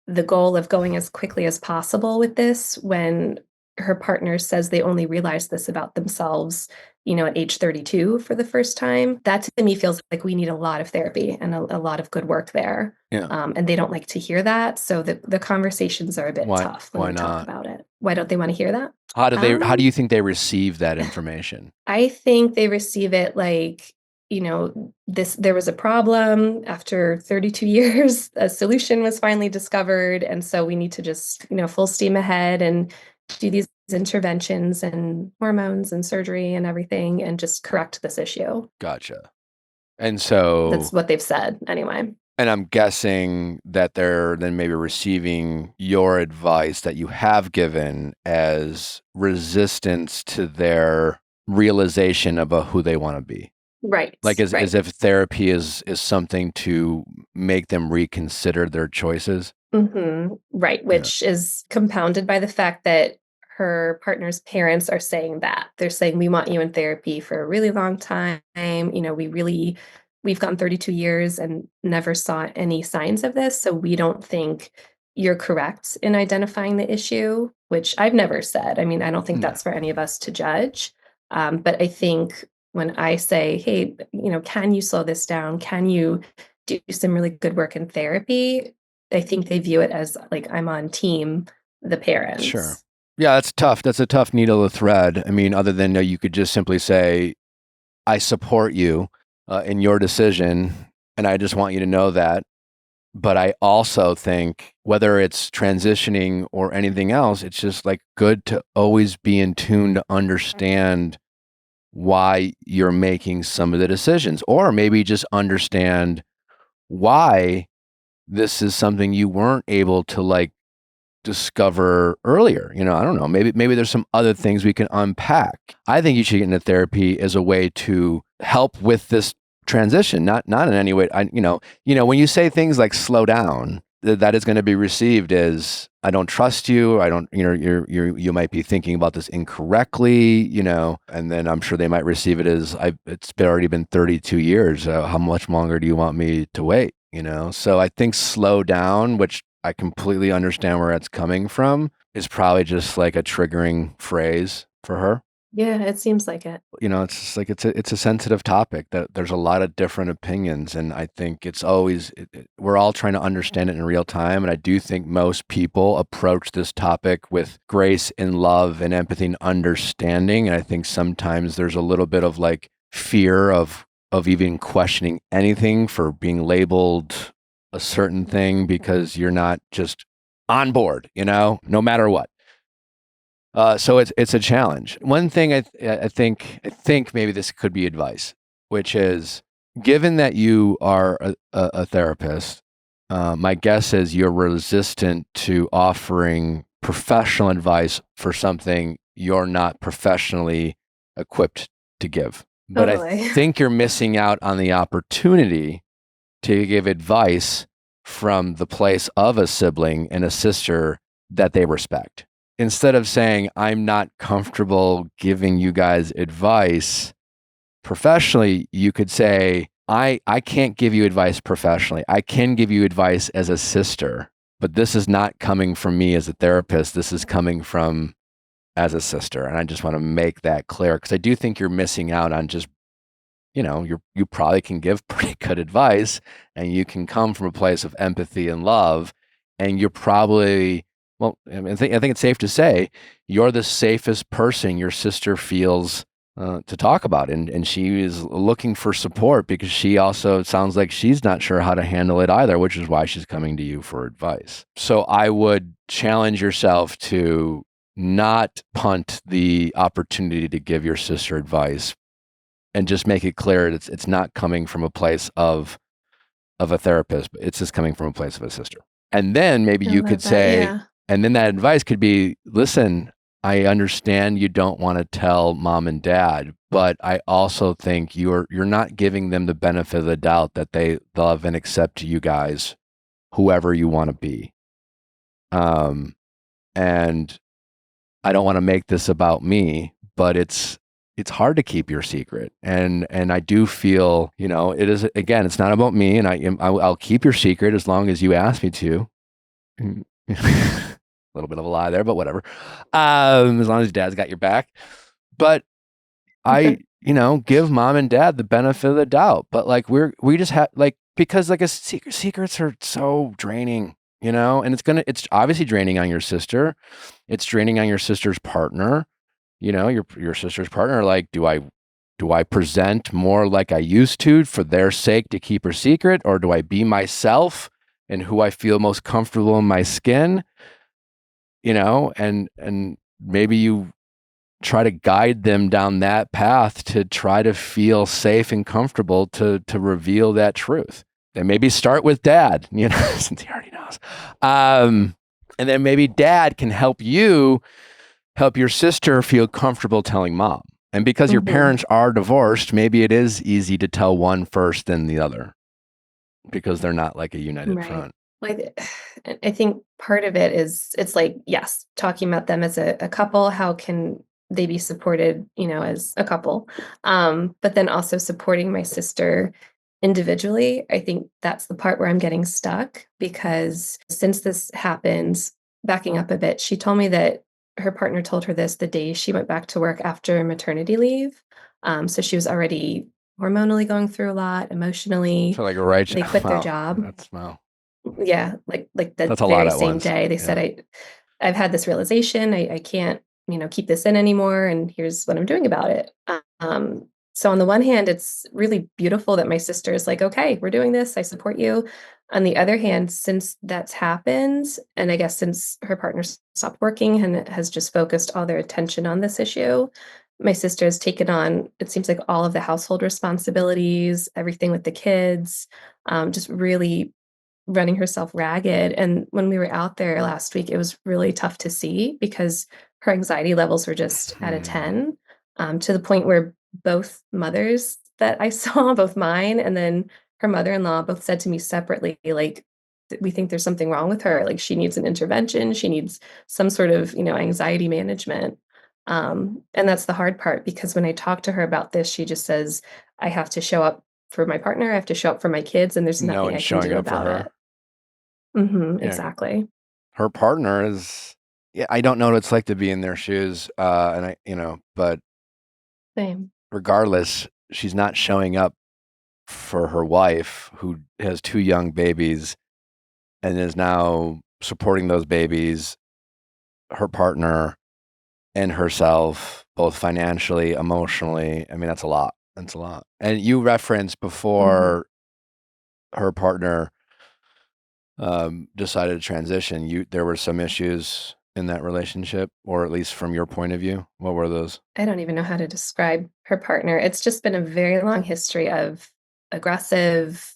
the goal of going as quickly as possible with this, when her partner says they only realized this about themselves, at age 32 for the first time, that to me feels like we need a lot of therapy and a lot of good work there. Yeah. And they don't like to hear that. So the conversations are a bit tough when why we not? talk about it. Why don't they want to hear that? How do you think they receive that information? I think they receive it like, there was a problem after 32 years, a solution was finally discovered. And so we need to just, full steam ahead and do these interventions and hormones and surgery and everything and just correct this issue. Gotcha. And so that's what they've said anyway. And I'm guessing that they're then maybe receiving your advice that you have given as resistance to their realization about who they want to be. Right. Like as right. if therapy is something to make them reconsider their choices. Right. Which is compounded by the fact that her partner's parents are saying that. They're saying, we want you in therapy for a really long time. We've gone 32 years and never saw any signs of this. So we don't think you're correct in identifying the issue, which I've never said. I mean, I don't think that's for any of us to judge. But I think when I say, hey, can you slow this down? Can you do some really good work in therapy? I think they view it as like I'm on team the Sure. parents. Yeah, that's tough. That's a tough needle to thread. I mean, other than you could just simply say, I support you in your decision, and I just want you to know that. But I also think whether it's transitioning or anything else, it's just like good to always be in tune to understand why you're making some of the decisions, or maybe just understand why this is something you weren't able to like discover earlier. I don't know. Maybe there's some other things we can unpack. I think you should get into therapy as a way to help with this transition, not in any way. When you say things like slow down, that is going to be received as I don't trust you. I don't, you might be thinking about this incorrectly, and then I'm sure they might receive it as it's already been 32 years. How much longer do you want me to wait? So I think slow down, which I completely understand where it's coming from, is probably just like a triggering phrase for her. Yeah, it seems like it. It's just like it's a sensitive topic that there's a lot of different opinions, and I think it's always we're all trying to understand it in real time, and I do think most people approach this topic with grace and love and empathy and understanding, and I think sometimes there's a little bit of like fear of even questioning anything for being labeled a certain thing because you're not just on board, no matter what. So it's a challenge. One thing I think maybe this could be advice, which is given that you are a therapist, my guess is you're resistant to offering professional advice for something you're not professionally equipped to give. But I Totally. think you're missing out on the opportunity to give advice from the place of a sibling and a sister that they respect. Instead of saying, I'm not comfortable giving you guys advice professionally, you could say, I can't give you advice professionally. I can give you advice as a sister, but this is not coming from me as a therapist. This is coming from as a sister. And I just want to make that clear because I do think you're missing out on just, you probably can give pretty good advice and you can come from a place of empathy and love. And you're probably, well, I think it's safe to say you're the safest person your sister feels to talk about. And she is looking for support because she also, it sounds like she's not sure how to handle it either, which is why she's coming to you for advice. So I would challenge yourself to not punt the opportunity to give your sister advice and just make it clear it's not coming from a place of a therapist, but it's just coming from a place of a sister. And then maybe I you love could that, say, yeah. and then that advice could be, listen, I understand you don't want to tell mom and dad, but I also think you're not giving them the benefit of the doubt that they love and accept you guys, whoever you want to be. And I don't want to make this about me, but it's hard to keep your secret. And I do feel, it is, again, it's not about me, and I'll keep your secret as long as you ask me to. A little bit of a lie there, but whatever. As long as dad's got your back. But I, give mom and dad the benefit of the doubt. But like we just have like, because like secrets are so draining, and it's obviously draining on your sister. It's draining on your sister's partner, your sister's partner. Like, do I present more like I used to for their sake to keep her secret, or do I be myself and who I feel most comfortable in my skin? And maybe you try to guide them down that path to try to feel safe and comfortable to reveal that truth. And maybe start with dad, since he already knows. And then maybe dad can help your sister feel comfortable telling mom. And because your parents are divorced, maybe it is easy to tell one first than the other because they're not like a united Right. front. Like, I think part of it is it's like, yes, talking about them as a couple, how can they be supported, as a couple? But then also supporting my sister individually. I think that's the part where I'm getting stuck because since this happened, backing up a bit, she told me that her partner told her this the day she went back to work after maternity leave. So she was already hormonally going through a lot, emotionally. So like right. They quit their Wow. job. Wow. Yeah, like the That's a lot very at same once. day. They said, I've had this realization. I can't, keep this in anymore, and here's what I'm doing about it. So on the one hand, it's really beautiful that my sister is like, okay, we're doing this. I support you. On the other hand, since that's happened, and I guess since her partner stopped working and has just focused all their attention on this issue, my sister has taken on, it seems like all of the household responsibilities, everything with the kids, just really running herself ragged. And when we were out there last week, it was really tough to see because her anxiety levels were just at a 10, to the point where both mothers that I saw, both mine and then her mother-in-law, both said to me separately, like, we think there's something wrong with her. Like, she needs an intervention. She needs some sort of, anxiety management. And that's the hard part because when I talk to her about this, she just says, I have to show up for my partner. I have to show up for my kids, and there's No nothing I one's can showing do up for about her. it. Yeah. Exactly. Her partner is, yeah, I don't know what it's like to be in their shoes. And but Same. regardless, she's not showing up for her wife who has 2 young babies and is now supporting those babies, her partner and herself, both financially, emotionally. I mean, that's a lot. That's a lot. And you referenced before her partner decided to transition, there were some issues in that relationship, or at least from your point of view. What were those? I don't even know how to describe her partner. It's just been a very long history of aggressive,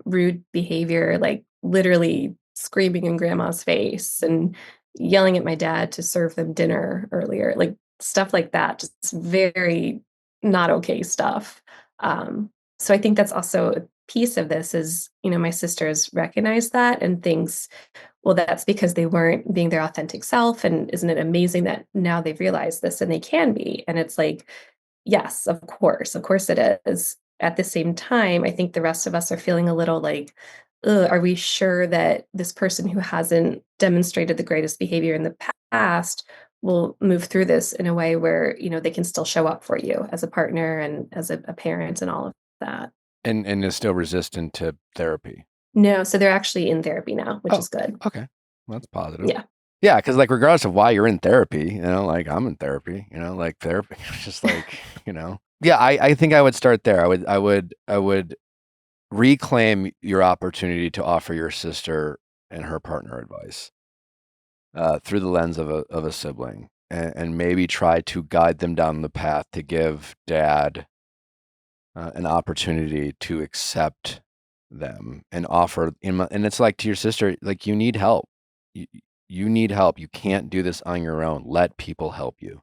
rude behavior, like literally screaming in grandma's face and yelling at my dad to serve them dinner earlier, like stuff like that. Just very not okay stuff. So I think that's also a piece of this is, my sisters recognize that and thinks, well, that's because they weren't being their authentic self. And isn't it amazing that now they've realized this and they can be? And it's like, yes, of course. Of course it is. At the same time, I think the rest of us are feeling a little like, ugh, are we sure that this person who hasn't demonstrated the greatest behavior in the past will move through this in a way where, they can still show up for you as a partner and as a parent and all of that? And is still resistant to therapy. No, so they're actually in therapy now, which is good. Okay. Well, that's positive. Yeah. Yeah, because like regardless of why you're in therapy, like I'm in therapy, like therapy, it's just like, Yeah, I think I would start there. I would reclaim your opportunity to offer your sister and her partner advice through the lens of a sibling, and maybe try to guide them down the path to give dad an opportunity to accept them and offer. And it's like to your sister, like you need help. You need help. You can't do this on your own. Let people help you.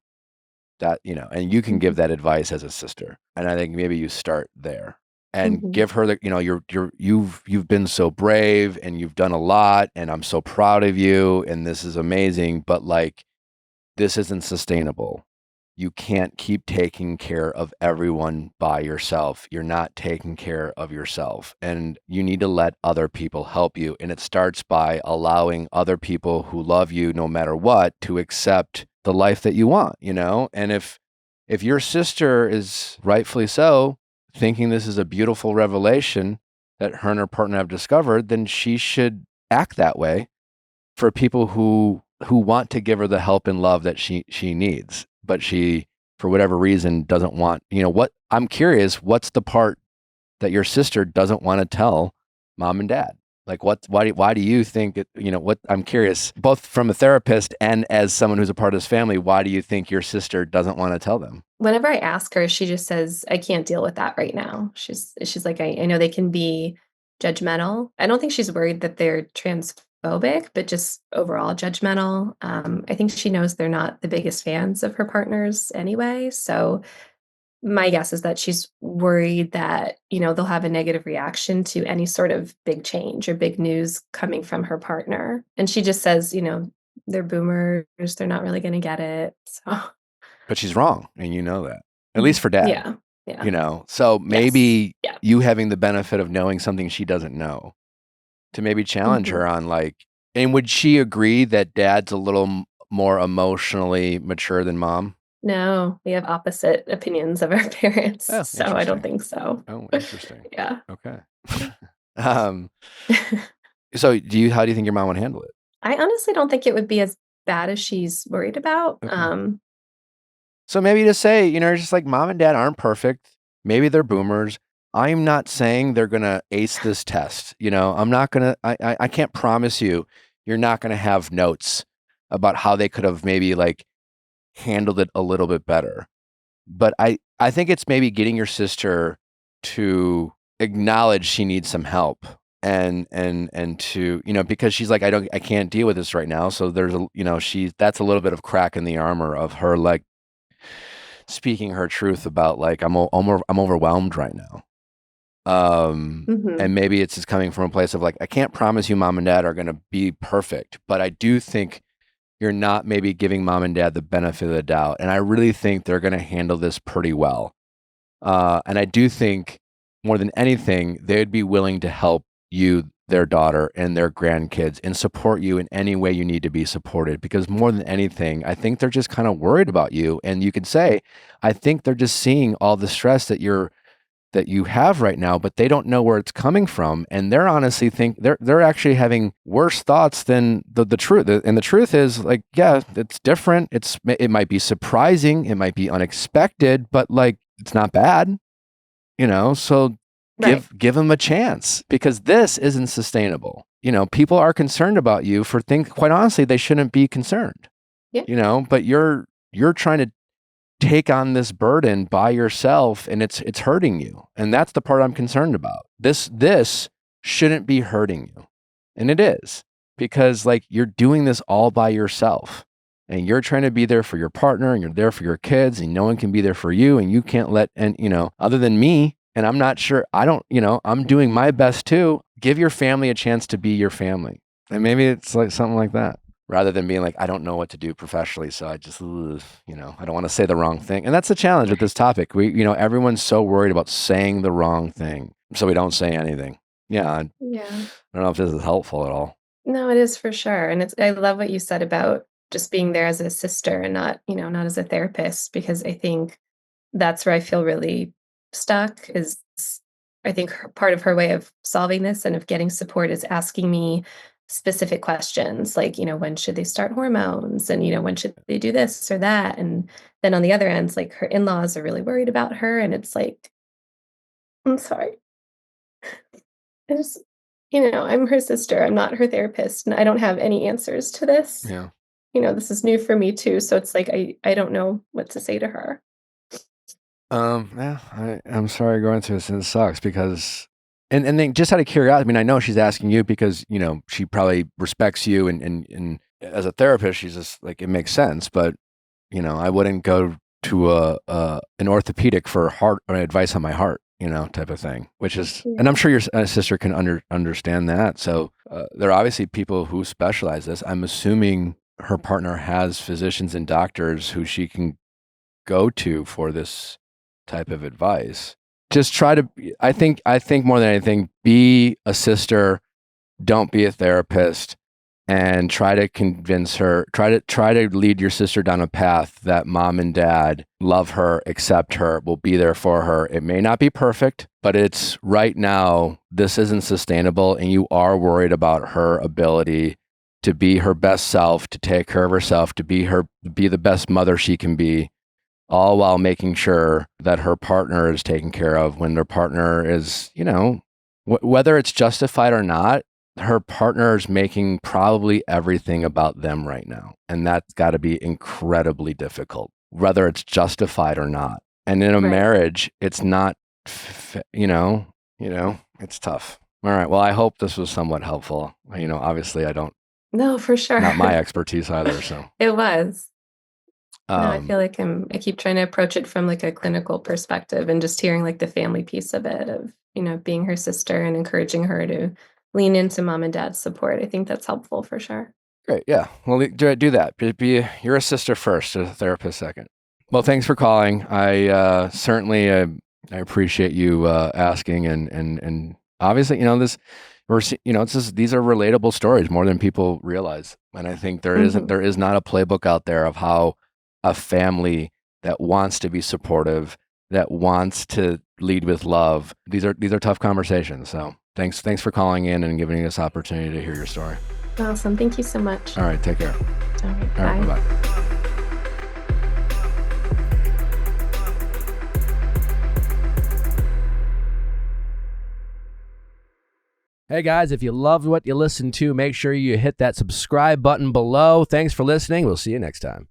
That, and you can give that advice as a sister. And I think maybe you start there and give her you've been so brave and you've done a lot and I'm so proud of you and this is amazing, but like this isn't sustainable. You can't keep taking care of everyone by yourself. You're not taking care of yourself, and you need to let other people help you. And it starts by allowing other people who love you no matter what to accept the life that you want, And if your sister is rightfully so thinking this is a beautiful revelation that her and her partner have discovered, then she should act that way for people who want to give her the help and love that she needs, but she, for whatever reason, doesn't want. What I'm curious, what's the part that your sister doesn't want to tell mom and dad? Like, why do you think it? What I'm curious, both from a therapist and as someone who's a part of this family, why do you think your sister doesn't want to tell them? Whenever I ask her, she just says, I can't deal with that right now. She's like, I know they can be judgmental. I don't think she's worried that they're transphobic, but just overall judgmental. I think she knows they're not the biggest fans of her partners anyway. So my guess is that she's worried that, they'll have a negative reaction to any sort of big change or big news coming from her partner. And she just says, they're boomers, they're not really going to get it. So. But she's wrong, and you know that, at least for dad. Yeah. Yeah. So maybe Yes. Yeah. you having the benefit of knowing something she doesn't know to maybe challenge her on like, and would she agree that dad's a little more emotionally mature than mom? No, we have opposite opinions of our parents, Oh, so I don't interesting. think so. Oh, interesting. Yeah. Okay. um, so how do you think your mom would handle it? I honestly don't think it would be as bad as she's worried about. Okay. So maybe just say, just like mom and dad aren't perfect. Maybe they're boomers. I'm not saying they're going to ace this test. I'm not going to, I can't promise you're not going to have notes about how they could have maybe like handled it a little bit better. But I think it's maybe getting your sister to acknowledge she needs some help and to, because she's like, I can't deal with this right now. So there's that's a little bit of crack in the armor of her, like speaking her truth about like, I'm overwhelmed right now. Mhm. And maybe it's just coming from a place of like, I can't promise you mom and dad are going to be perfect, but I do think you're not maybe giving mom and dad the benefit of the doubt. And I really think they're going to handle this pretty well. And I do think more than anything, they'd be willing to help you, their daughter, and their grandkids and support you in any way you need to be supported. Because more than anything, I think they're just kind of worried about you. And you could say, I think they're just seeing all the stress that you have right now, but they don't know where it's coming from. And they're honestly they're actually having worse thoughts than the truth. And the truth is like, yeah, it's different. It might be surprising. It might be unexpected, but like, it's not bad, so Right. give them a chance because this isn't sustainable. People are concerned about you for things, quite honestly, they shouldn't be concerned, Yeah. but you're trying to take on this burden by yourself and it's hurting you. And that's the part I'm concerned about. This shouldn't be hurting you. And it is because like you're doing this all by yourself and you're trying to be there for your partner and you're there for your kids and no one can be there for you and you can't other than me. And I'm not sure, I'm doing my best too. Give your family a chance to be your family. And maybe it's like something like that, rather than being like, I don't know what to do professionally. So I just, I don't want to say the wrong thing. And that's the challenge with this topic. Everyone's so worried about saying the wrong thing. So we don't say anything. Yeah. I Yeah. don't know if this is helpful at all. No, it is for sure. And I love what you said about just being there as a sister and not as a therapist, because I think that's where I feel really stuck is I think part of her way of solving this and of getting support is asking me specific questions like, when should they start hormones? And, when should they do this or that? And then on the other end, like her in-laws are really worried about her. And it's like, I'm sorry. I just, I'm her sister. I'm not her therapist. And I don't have any answers to this. Yeah. This is new for me too. So it's like, I don't know what to say to her. Yeah, I'm sorry you're going through this, and it sucks because, and then just out of curiosity, I mean, I know she's asking you because, she probably respects you and as a therapist, she's just like, it makes sense, but, I wouldn't go to an orthopedic for heart or advice on my heart, type of thing, which is, and I'm sure your sister can understand that. So there are obviously people who specialize this. I'm assuming her partner has physicians and doctors who she can go to for this type of advice. Just try to, I think more than anything, be a sister, don't be a therapist, and try to convince her, try to lead your sister down a path that mom and dad love her, accept her, will be there for her. It may not be perfect, but it's right now, this isn't sustainable, and you are worried about her ability to be her best self, to take care of herself, to be the best mother she can be, all while making sure that her partner is taken care of when their partner is, whether it's justified or not, her partner is making probably everything about them right now. And that's got to be incredibly difficult, whether it's justified or not. And in a marriage, it's not, it's tough. All right. Well, I hope this was somewhat helpful. Obviously I don't, No, for sure. not my expertise either. So it was. No, I feel like I keep trying to approach it from like a clinical perspective and just hearing like the family piece of it of, being her sister and encouraging her to lean into mom and dad's support. I think that's helpful for sure. Great. Yeah. Well, do that. You're a sister first, a therapist second. Well, thanks for calling. I certainly I appreciate you asking and obviously, these are relatable stories more than people realize. And I think there is not a playbook out there of how a family that wants to be supportive, that wants to lead with love. These are tough conversations. So thanks for calling in and giving us opportunity to hear your story. Awesome. Thank you so much. All right, take care. All right, All right, bye. bye-bye. Hey guys, if you loved what you listened to, make sure you hit that subscribe button below. Thanks for listening. We'll see you next time.